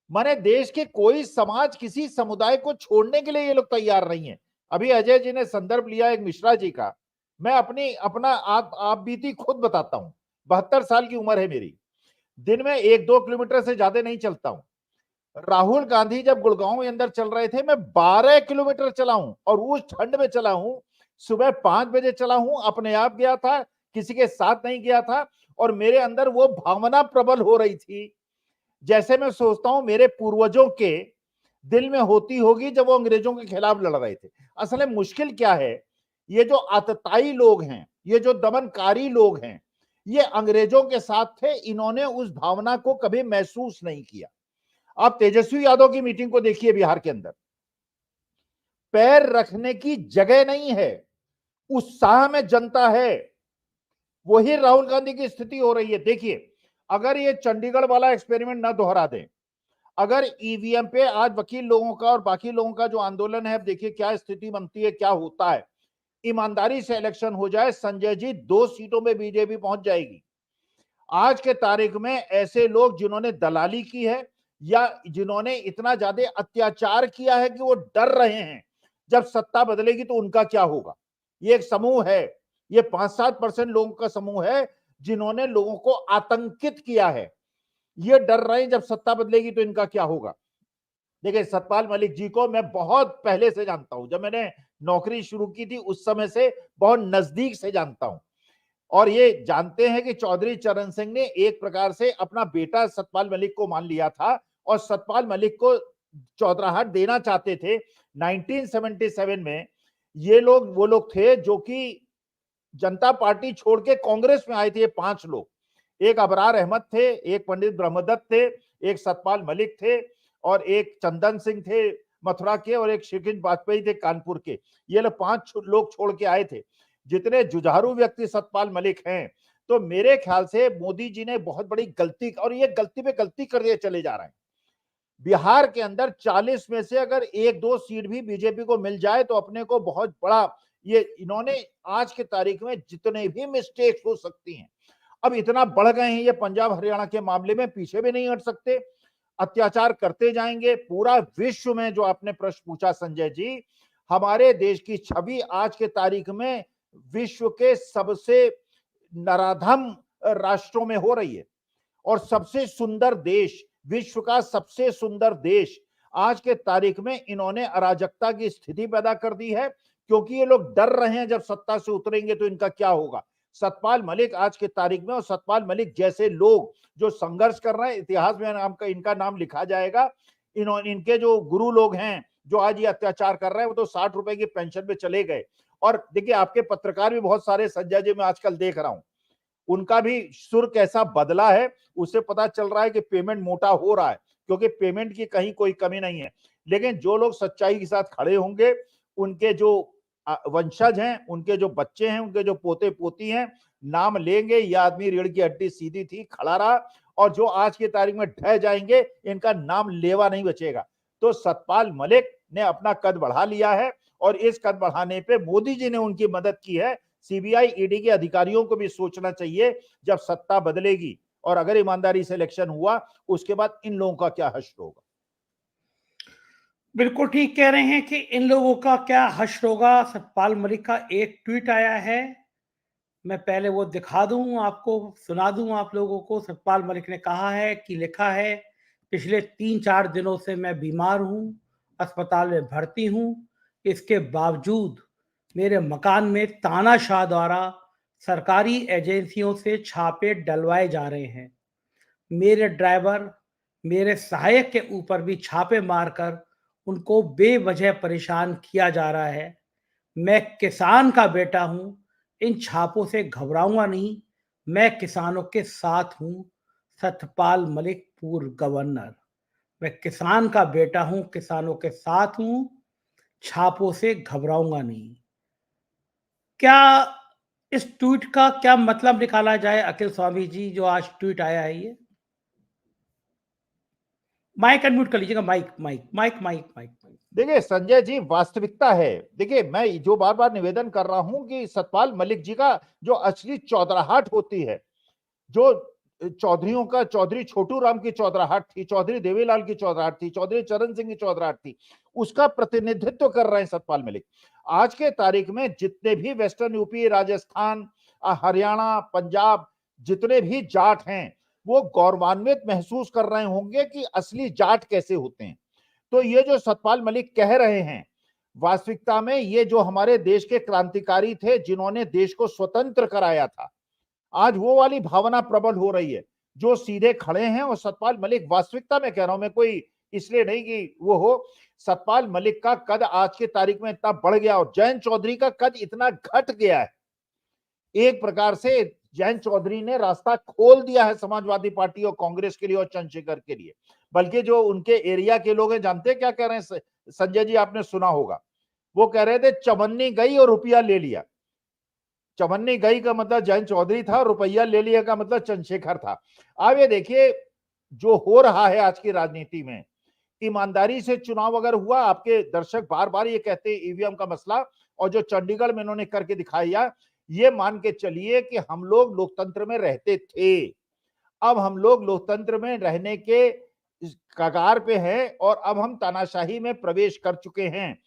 माने देश के कोई समाज किसी समुदाय को छोड़ने के लिए ये लोग तैयार नहीं है। अभी अजय जी ने संदर्भ लिया एक मिश्रा जी का, मैं अपना आप बीती खुद बताता हूं। 72 साल की उम्र है मेरी, दिन में 1-2 किलोमीटर से ज्यादा नहीं चलता हूं। राहुल गांधी जब गुड़गांव के अंदर चल रहे थे, मैं 12 किलोमीटर चला हूं, और उस ठंड में चला हूं। सुबह 5 बजे चला हूं, अपने आप गया था, किसी के साथ नहीं गया था। और मेरे अंदर वो भावना प्रबल हो रही थी जैसे मैं सोचता हूं मेरे पूर्वजों के दिल में होती होगी जब वो अंग्रेजों के खिलाफ लड़ रहे थे। असल में मुश्किल क्या है, ये जो आतताई लोग हैं, ये जो दमनकारी लोग हैं, ये अंग्रेजों के साथ थे, इन्होंने उस भावना को कभी महसूस नहीं किया। आप तेजस्वी यादव की मीटिंग को देखिए, बिहार के अंदर पैर रखने की जगह नहीं है, उत्साह में जनता है। वही राहुल गांधी की स्थिति हो रही है। देखिए, अगर ये चंडीगढ़ वाला एक्सपेरिमेंट ना दोहरा दें, अगर ईवीएम पे आज वकील लोगों का और बाकी लोगों का जो आंदोलन है, अब देखिए क्या स्थिति बनती है, क्या होता है। ईमानदारी से इलेक्शन हो जाए संजय जी, 2 सीटों में बीजेपी पहुंच जाएगी। आज के तारीख में ऐसे लोग जिन्होंने दलाली की है या जिन्होंने इतना ज्यादा अत्याचार किया है कि वो डर रहे हैं जब सत्ता बदलेगी तो उनका क्या होगा। ये एक समूह है, ये 5-7% लोगों का समूह है जिन्होंने लोगों को आतंकित किया है। ये डर रहे हैं जब सत्ता बदलेगी तो इनका क्या होगा। देखिए, सतपाल मलिक जी को मैं बहुत पहले से जानता हूं, जब मैंने नौकरी शुरू की थी उस समय से बहुत नजदीक से जानता हूं। और ये जानते हैं कि चौधरी चरण सिंह ने एक प्रकार से अपना बेटा सतपाल मलिक को मान लिया था और सतपाल मलिक को चौधराहट देना चाहते थे। 1977 में ये लोग वो लोग थे जो कि जनता पार्टी छोड़ के कांग्रेस में आए थे। 5 लोग, एक अबरार अहमद थे, एक पंडित ब्रह्मदत्त थे, एक सतपाल मलिक थे, और एक चंदन सिंह थे मथुरा के, और एक शिवकिंज वाजपेयी थे कानपुर के। ये लोग 5 लोग छोड़ के आए थे। जितने जुझारू व्यक्ति सतपाल मलिक हैं, तो मेरे ख्याल से मोदी जी ने बहुत बड़ी गलती, और ये गलती पे गलती करते चले जा रहे हैं। बिहार के अंदर 40 में से अगर 1-2 सीट भी बीजेपी को मिल जाए तो अपने को बहुत बड़ा, ये इन्होंने आज के तारीख में जितने भी मिस्टेक्स हो सकती हैं, अब इतना बढ़ गए हैं ये पंजाब हरियाणा के मामले में, पीछे भी नहीं हट सकते, अत्याचार करते जाएंगे। पूरा विश्व में, जो आपने प्रश्न पूछा संजय जी, हमारे देश की छवि आज के तारीख में विश्व के सबसे नराधम राष्ट्रों में हो रही है। और सबसे सुंदर देश, विश्व का सबसे सुंदर देश, आज के तारीख में इन्होंने अराजकता की स्थिति पैदा कर दी है, क्योंकि ये लोग डर रहे हैं जब सत्ता से उतरेंगे तो इनका क्या होगा। सतपाल मलिक आज के तारीख में, और सतपाल मलिक जैसे लोग जो संघर्ष कर रहे हैं, इतिहास में इनका नाम लिखा जाएगा। इनके जो गुरु लोग हैं जो आज ये अत्याचार कर रहे हैं, वो तो 60 रुपए की पेंशन पे चले गए। और देखिए, आपके पत्रकार भी बहुत सारे संजय जी मैं आजकल देख रहा हूं, उनका भी सुर कैसा बदला है, उससे पता चल रहा है कि पेमेंट मोटा हो रहा है, क्योंकि पेमेंट की कहीं कोई कमी नहीं है। लेकिन जो लोग सच्चाई के साथ खड़े होंगे, उनके जो वंशज हैं, उनके जो बच्चे हैं, उनके जो पोते पोती हैं, नाम लेंगे, यह आदमी रीढ़ की हड्डी सीधी थी, खड़ा रहा। और जो आज की तारीख में ढह जाएंगे, इनका नाम लेवा नहीं बचेगा। तो सतपाल मलिक ने अपना कद बढ़ा लिया है, और इस कद बढ़ाने पे मोदी जी ने उनकी मदद की है। सीबीआई ईडी के अधिकारियों को भी सोचना चाहिए, जब सत्ता बदलेगी और अगर ईमानदारी से इलेक्शन हुआ उसके बाद इन लोगों का क्या हश्र होगा। बिल्कुल ठीक कह रहे हैं कि इन लोगों का क्या हश्र होगा। सतपाल मलिक का एक ट्वीट आया है, मैं पहले वो दिखा दूं आपको, सुना दूं आप लोगों को। सतपाल मलिक ने कहा है कि लिखा है, पिछले 3-4 दिनों से मैं बीमार हूं, अस्पताल में भर्ती हूं, इसके बावजूद मेरे मकान में तानाशाह द्वारा सरकारी एजेंसियों से छापे डलवाए जा रहे हैं। मेरे ड्राइवर, मेरे सहायक के ऊपर भी छापे मारकर उनको बेवजह परेशान किया जा रहा है। मैं किसान का बेटा हूं, इन छापों से घबराऊंगा नहीं, मैं किसानों के साथ हूं। सतपाल मलिक, पूर्व गवर्नर। मैं किसान का बेटा हूं, किसानों के साथ हूं, छापों से घबराऊंगा नहीं। क्या इस ट्वीट का क्या मतलब निकाला जाए अखिल स्वामी जी, जो आज ट्वीट आया है ये? माइक अनम्यूट कर लीजिएगा, mic mic mic mic mic mic. देखिए संजय जी, वास्तविकता है, देखिए मैं जो बार बार निवेदन कर रहा हूं कि सतपाल मलिक जी का जो असली चौधराहट होती है, जो चौधरियों का, चौधरी छोटू राम की चौधराहट थी, चौधरी देवीलाल की चौधराहट थी, चौधरी चरण सिंह की चौधराहट थी, उसका प्रतिनिधित्व कर रहे हैं सतपाल मलिक। आज के तारीख में जितने भी वेस्टर्न यूपी, राजस्थान, हरियाणा, पंजाब, जितने भी जाट हैं वो गौरवान्वित महसूस कर रहे होंगे कि असली जाट कैसे होते हैं। तो ये जो सतपाल मलिक कह रहे हैं, वास्तविकता में ये जो हमारे देश के क्रांतिकारी थे जिन्होंने देश को स्वतंत्र कराया था, आज वो वाली भावना प्रबल हो रही है, जो सीधे खड़े हैं। और सतपाल मलिक, वास्तविकता में कह रहा हूं मैं, कोई इसलिए नहीं कि वो हो, सतपाल मलिक का कद आज की तारीख में इतना बढ़ गया और जयंत चौधरी का कद इतना घट गया है। एक प्रकार से जयंत चौधरी ने रास्ता खोल दिया है समाजवादी पार्टी और कांग्रेस के लिए और चंद्रशेखर के लिए। बल्कि जो उनके एरिया के लोग हैं, जानते हैं क्या कह रहे हैं संजय जी, आपने सुना होगा, वो कह रहे थे चवन्नी गई और रुपया ले लिया। चवन्नी गई का मतलब जयंत चौधरी था, रुपया ले लिया का मतलब चंद्रशेखर था। अब ये देखिए जो हो रहा है आज की राजनीति में, ईमानदारी से चुनाव अगर हुआ, आपके दर्शक बार बार ये कहते हैं ईवीएम का मसला, और जो चंडीगढ़ में इन्होंने करके दिखाया, ये मान के चलिए कि हम लोग लोकतंत्र में रहते थे, अब हम लोग लोकतंत्र में रहने के कगार पे हैं और अब हम तानाशाही में प्रवेश कर चुके हैं।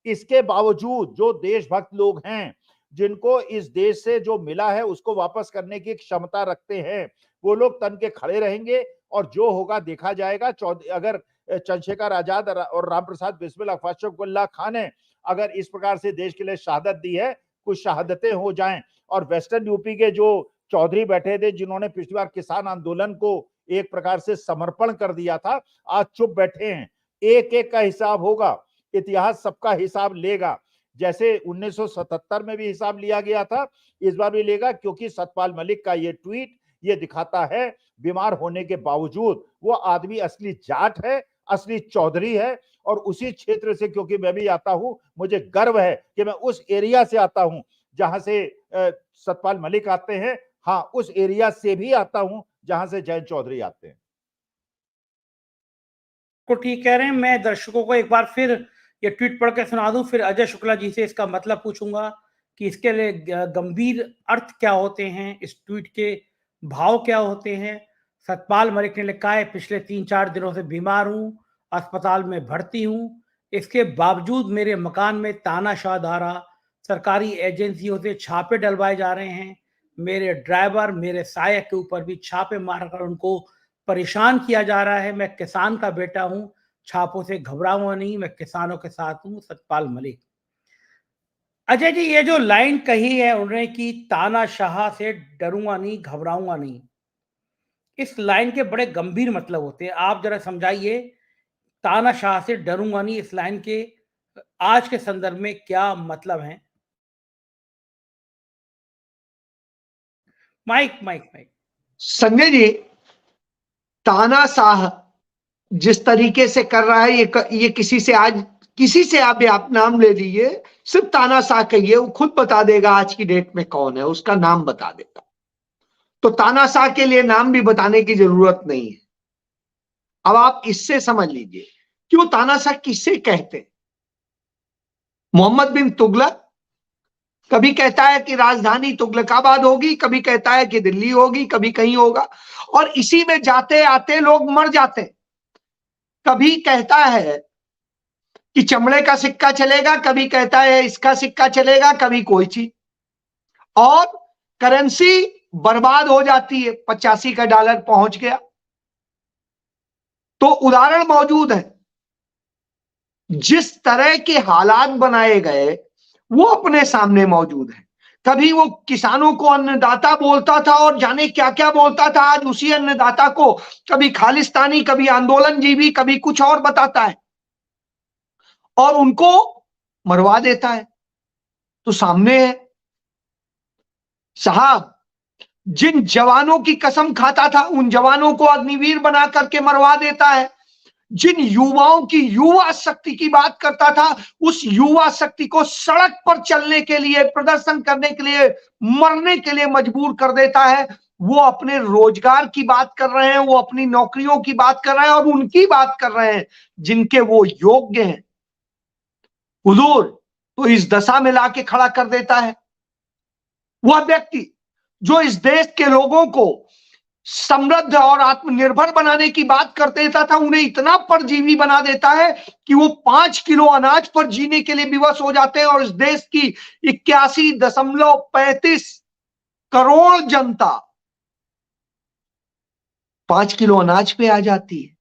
इसके बावजूद जो देशभक्त लोग हैं, जिनको इस देश से जो मिला है उसको वापस करने की क्षमता रखते हैं, वो लोग तन के खड़े रहेंगे और जो होगा देखा जाएगा। अगर चंद्रशेखर आजाद और रामप्रसाद बिस्मिल, अशफाकुल्लाह खान ने अगर इस प्रकार से देश के लिए शहादत दी है, कुछ शहादतें हो जाएं, और वेस्टर्न यूपी के जो चौधरी बैठे थे जिन्होंने पिछली बार किसान आंदोलन को एक प्रकार से समर्पण कर दिया था, आज चुप बैठे हैं। एक एक का हिसाब होगा, इतिहास सबका हिसाब लेगा। जैसे 1977 में भी हिसाब लिया गया था, इस बार भी लेगा, क्योंकि सतपाल मलिक का ये ट्वीट ये दिखाता है बीमार होने के बावजूद वो आदमी असली जाट है, असली चौधरी है। और उसी क्षेत्र से क्योंकि मैं भी आता हूं, मुझे गर्व है कि मैं उस एरिया से आता हूं जहां से सतपाल मलिक आते हैं। हाँ, उस एरिया से भी आता हूं जहां से जयंत चौधरी आते हैं। तो ठीक कह रहे हैं। मैं दर्शकों को एक बार फिर ये ट्वीट पढ़ के सुना दूं, फिर अजय शुक्ला जी से इसका मतलब पूछूंगा कि इसके लिए गंभीर अर्थ क्या होते हैं, इस ट्वीट के भाव क्या होते हैं। सतपाल मलिक ने लिखा है, पिछले 3-4 दिनों से बीमार हूं, अस्पताल में भर्ती हूं, इसके बावजूद मेरे मकान में तानाशाह द्वारा सरकारी एजेंसियों से छापे डलवाए जा रहे हैं। मेरे ड्राइवर, मेरे सहायक के ऊपर भी छापे मारकर उनको परेशान किया जा रहा है। मैं किसान का बेटा हूं, छापों से घबराऊंगा नहीं, मैं किसानों के साथ हूं। सतपाल मलिक। अजय जी, ये जो लाइन कही है उन्होंने कि तानाशाह से डरूंगा नहीं, घबराऊंगा नहीं, इस लाइन के बड़े गंभीर मतलब होते हैं। आप जरा समझाइए, तानाशाह से डरूंगा नहीं, इस लाइन के आज के संदर्भ में क्या मतलब है? Mike mic mike. Sanjay ji, तानाशाह जिस तरीके से कर रहा है, ये किसी से आप नाम ले लीजिए, सिर्फ तानाशाह कहिए, वो खुद बता देगा आज की डेट में कौन है, उसका नाम बता देगा। तो तानाशाह के लिए नाम भी बताने की जरूरत नहीं है। अब आप इससे समझ लीजिए कि वो तानाशाह किससे कहते हैं। मोहम्मद बिन तुगलक कभी कहता है कि राजधानी तुगलकाबाद होगी, कभी कहता है कि दिल्ली होगी, कभी कहीं होगा, और इसी में जाते आते लोग मर जाते हैं। कभी कहता है कि चमड़े का सिक्का चलेगा, कभी कहता है इसका सिक्का चलेगा, कभी कोई चीज, और करेंसी बर्बाद हो जाती है। 85 का डॉलर पहुंच गया। तो उदाहरण मौजूद है। जिस तरह के हालात बनाए गए वो अपने सामने मौजूद है। कभी वो किसानों को अन्नदाता बोलता था और जाने क्या क्या बोलता था। आज उसी अन्नदाता को कभी खालिस्तानी, कभी आंदोलनजीवी, कभी कुछ और बताता है और उनको मरवा देता है। तो सामने है साहब, जिन जवानों की कसम खाता था उन जवानों को अग्निवीर बना करके मरवा देता है। जिन युवाओं की युवा शक्ति की बात करता था उस युवा शक्ति को सड़क पर चलने के लिए, प्रदर्शन करने के लिए, मरने के लिए मजबूर कर देता है। वो अपने रोजगार की बात कर रहे हैं, वो अपनी नौकरियों की बात कर रहे हैं और उनकी बात कर रहे हैं जिनके वो योग्य हैं। हुजूर तो इस दशा में लाके खड़ा कर देता है। वह व्यक्ति जो इस देश के लोगों को समृद्ध और आत्मनिर्भर बनाने की बात कर देता था, उन्हें इतना परजीवी बना देता है कि वो 5 किलो अनाज पर जीने के लिए विवश हो जाते हैं और इस देश की 81.35 करोड़ जनता 5 किलो अनाज पे आ जाती है।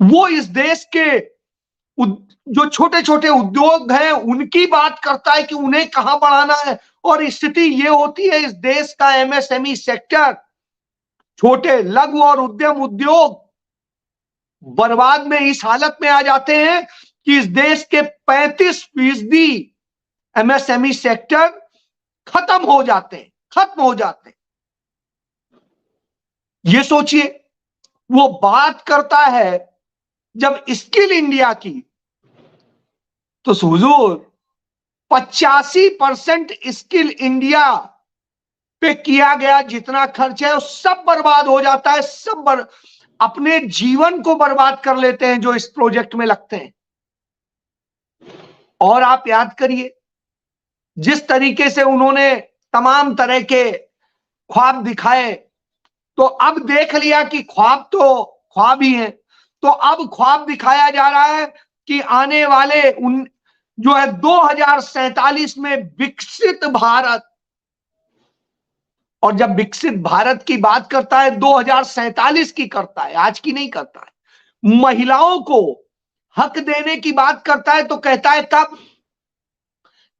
वो इस देश के जो छोटे छोटे उद्योग हैं उनकी बात करता है कि उन्हें कहां बढ़ाना है। और स्थिति ये होती है, इस देश का एमएसएमई सेक्टर, छोटे लघु और उद्यम उद्योग बर्बाद में इस हालत में आ जाते हैं कि इस देश के 35% एमएसएमई सेक्टर खत्म हो जाते हैं। ये सोचिए, वो बात करता है जब स्किल इंडिया की, तो हुजूर 85% स्किल इंडिया पे किया गया जितना खर्च है वो सब बर्बाद हो जाता है। अपने जीवन को बर्बाद कर लेते हैं जो इस प्रोजेक्ट में लगते हैं। और आप याद करिए जिस तरीके से उन्होंने तमाम तरह के ख्वाब दिखाए, तो अब देख लिया कि ख्वाब तो ख्वाब ही है। तो अब ख्वाब दिखाया जा रहा है कि आने वाले 2047 में विकसित भारत, और जब विकसित भारत की बात करता है 2047 की करता है, आज की नहीं करता है। महिलाओं को हक देने की बात करता है तो कहता है तब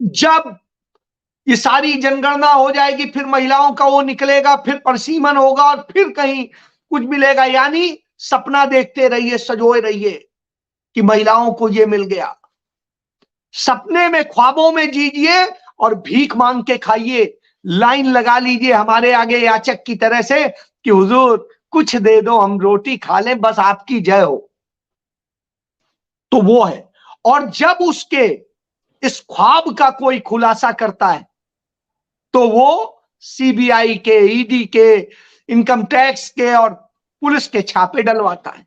जब ये सारी जनगणना हो जाएगी, फिर महिलाओं का वो निकलेगा, फिर परिसीमन होगा और फिर कहीं कुछ मिलेगा। यानी सपना देखते रहिए, सजोए रहिए कि महिलाओं को ये मिल गया। सपने में, ख्वाबों में जीजिए और भीख मांग के खाइए। लाइन लगा लीजिए हमारे आगे याचक की तरह से कि हुजूर कुछ दे दो, हम रोटी खा लें, बस आपकी जय हो। तो वो है। और जब उसके इस ख्वाब का कोई खुलासा करता है तो वो सीबीआई के, ईडी के, इनकम टैक्स के और पुलिस के छापे डलवाता है,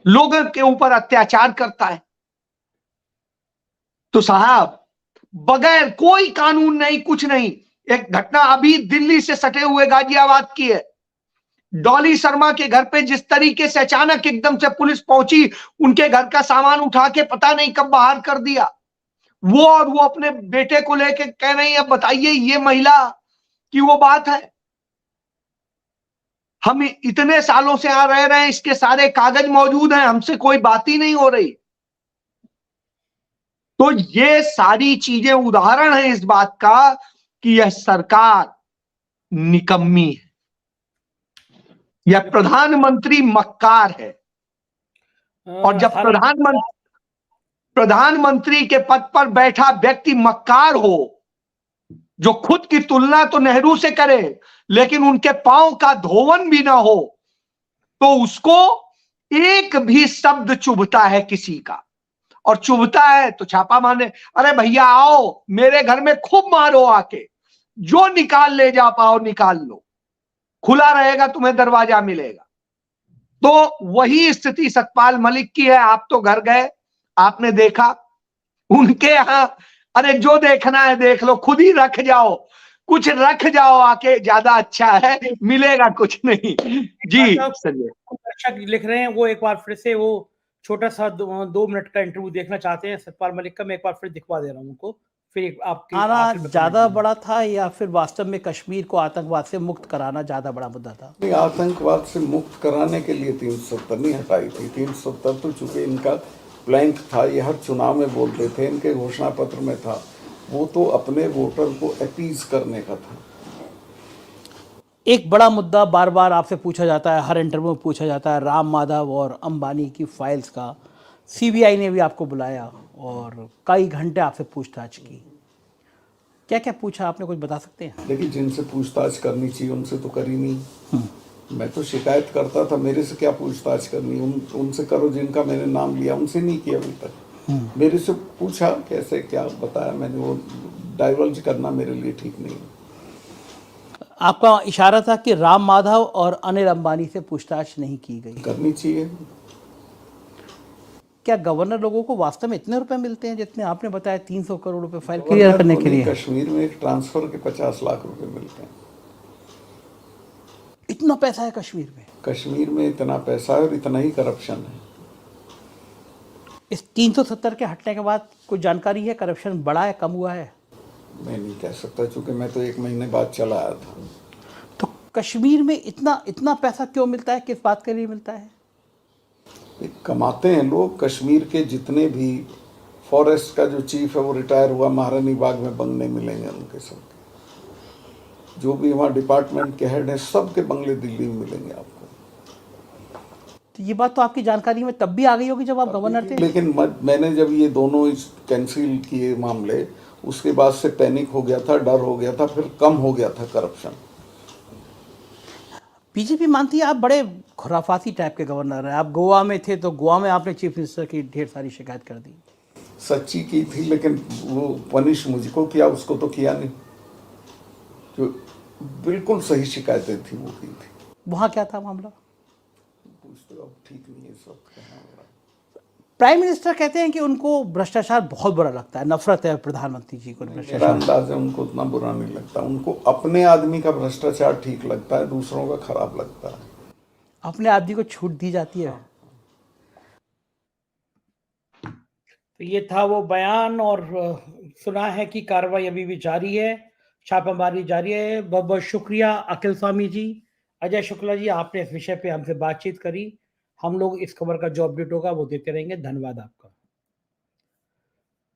लोगों के ऊपर अत्याचार करता है। तो साहब बगैर कोई कानून नहीं, कुछ नहीं। एक घटना अभी दिल्ली से सटे हुए गाजियाबाद की है। डॉली शर्मा के घर पे जिस तरीके से अचानक एकदम से पुलिस पहुंची, उनके घर का सामान उठा के पता नहीं कब बाहर कर दिया। वो और वो अपने बेटे को लेके कह रही है, बताइए ये महिला की वो बात है। हम इतने सालों से यहाँ रह रहे हैं, इसके सारे कागज मौजूद हैं, हमसे कोई बात ही नहीं हो रही। तो ये सारी चीजें उदाहरण है इस बात का कि यह सरकार निकम्मी है, यह प्रधानमंत्री मक्कार है। और जब प्रधानमंत्री के पद पर बैठा व्यक्ति मक्कार हो, जो खुद की तुलना तो नेहरू से करे लेकिन उनके पांव का धोवन भी ना हो, तो उसको एक भी शब्द चुभता है किसी का, और चुभता है तो छापा मारने, अरे भैया आओ मेरे घर में खूब मारो आके, जो निकाल ले जा पाओ निकाल लो, खुला रहेगा तुम्हें दरवाजा मिलेगा। तो वही स्थिति सतपाल मलिक की है। आप तो घर गए, आपने देखा उनके यहां अरे जो देखना है देख लो, खुद ही रख जाओ, कुछ रख जाओ आके, ज्यादा अच्छा है, मिलेगा कुछ नहीं। जी संजय। कुछ दर्शक लिख रहे हैं, वो एक बार फिर से वो छोटा सा 2 मिनट का इंटरव्यू देखना चाहते हैं सतपाल मलिक का। मैं एक बार फिर दिखवा दे रहा हूँ उनको, फिर आपके आना आखिर में ज्यादा comment बड़ा था या फिर वास्तव में कश्मीर को आतंकवाद से मुक्त कराना ज्यादा बड़ा मुद्दा था? नहीं, आतंकवाद से मुक्त कराने के लिए 370 नहीं हटाई थी। 370 तो चूंकि इनका प्लैंक था, ये हर चुनाव में बोलते थे, इनके घोषणा पत्र में था, वो तो अपने वोटर को अपीज करने का था। एक बड़ा मुद्दा बार बार आपसे पूछा जाता है, हर इंटरव्यू में पूछा जाता है, राम माधव और अंबानी की फाइल्स का। सीबीआई ने भी आपको बुलाया और कई घंटे आपसे पूछताछ की। क्या क्या पूछा आपने, कुछ बता सकते हैं? देखिए, जिनसे पूछताछ करनी चाहिए उनसे तो करी नहीं। मैं तो शिकायत करता था, मेरे से क्या पूछताछ करनी, उनसे करो जिनका मैंने नाम लिया, उनसे नहीं किया अभी तक। मेरे से पूछा कैसे क्या बताया मैंने, वो डाइवर्ज करना मेरे लिए ठीक नहीं है। आपका इशारा था कि राम माधव और अनिल अंबानी से पूछताछ नहीं की गई। करनी चाहिए। क्या गवर्नर लोगों को वास्तव में इतने रुपए मिलते हैं जितने आपने बताया, 300 करोड़ रुपए फाइल क्लियर करने के लिए? कश्मीर में एक ट्रांसफर के 50 लाख रुपए मिलते हैं। इतना पैसा है कश्मीर में? कश्मीर में इतना पैसा है और इतना ही करप्शन है। इस 370 के हटने के बाद कुछ जानकारी है, करप्शन बढ़ा है, कम हुआ है? मैं नहीं कह सकता, क्योंकि मैं तो 1 महीने बाद चला आया था। तो कश्मीर में इतना पैसा क्यों मिलता है, किस बात के लिए मिलता है? कमाते हैं लोग। कश्मीर के जितने भी फॉरेस्ट का जो चीफ है वो रिटायर हुआ, महारानी बाग में बंगले मिलेंगे उनके सबके। जो भी वहाँ डिपार्टमेंट के हेड हैं सबके बंगले दिल्ली में मिलेंगे आपको। तो ये बात तो आपकी जानकारी में तब भी आ गई होगी जब आप गवर्नर थे। लेकिन मैंने जब ये दोनों कैंसिल किए मामले, उसके बाद से पैनिक हो गया था, डर हो गया था, फिर कम हो गया था करप्शन। बीजेपी मानती है आप बड़े खुराफाती टाइप के गवर्नर हैं। आप गोवा में थे तो गोवा में आपने चीफ मिनिस्टर की ढेर सारी शिकायत कर दी। सच्ची की थी, लेकिन वो पनिश मुझको किया, उसको तो किया नहीं। जो बिल्कुल सही शिकायतें थी वो की थी। वहाँ क्या था मामला? पूछते अब ठीक नहीं है इस वक्त कहाँ हो रहा है। प्राइम मिनिस्टर कहते हैं कि उनको भ्रष्टाचार बहुत बुरा लगता है, नफरत है प्रधानमंत्री जी को मेरा भ्रष्टाचार। अंदाज है उनको उतना बुरा नहीं लगता। उनको अपने आदमी का भ्रष्टाचार ठीक लगता है, दूसरों का खराब लगता है। अपने आदमी को छूट दी जाती है। तो ये था वो बयान, और सुना है कि कार्रवाई अभी भी जारी है, छापामारी जारी है। बहुत बहुत शुक्रिया अखिल स्वामी जी, अजय शुक्ला जी, आपने इस विषय पे हमसे बातचीत करी। हम लोग इस खबर का जो अपडेट होगा वो देते रहेंगे। धन्यवाद आपका।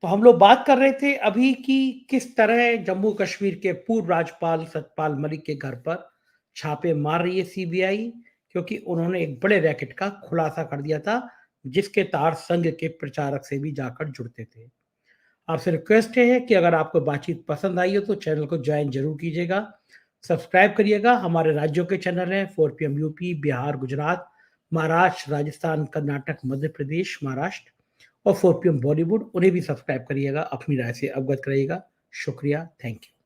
तो हम लोग बात कर रहे थे अभी कि किस तरह जम्मू कश्मीर के पूर्व राज्यपाल सतपाल मलिक के घर पर छापे मार रही है सीबीआई, क्योंकि उन्होंने एक बड़े रैकेट का खुलासा कर दिया था, जिसके तार संघ के प्रचारक से भी जाकर जुड़ते थे। आपसे रिक्वेस्ट है कि अगर आपको बातचीत पसंद आई हो तो चैनल को ज्वाइन जरूर कीजिएगा, सब्सक्राइब करिएगा। हमारे राज्यों के चैनल हैं 4PM यूपी, बिहार, गुजरात, महाराष्ट्र, राजस्थान, कर्नाटक, मध्य प्रदेश, महाराष्ट्र, और 4PM बॉलीवुड, उन्हें भी सब्सक्राइब करिएगा, अपनी राय से अवगत करिएगा। शुक्रिया, थैंक यू।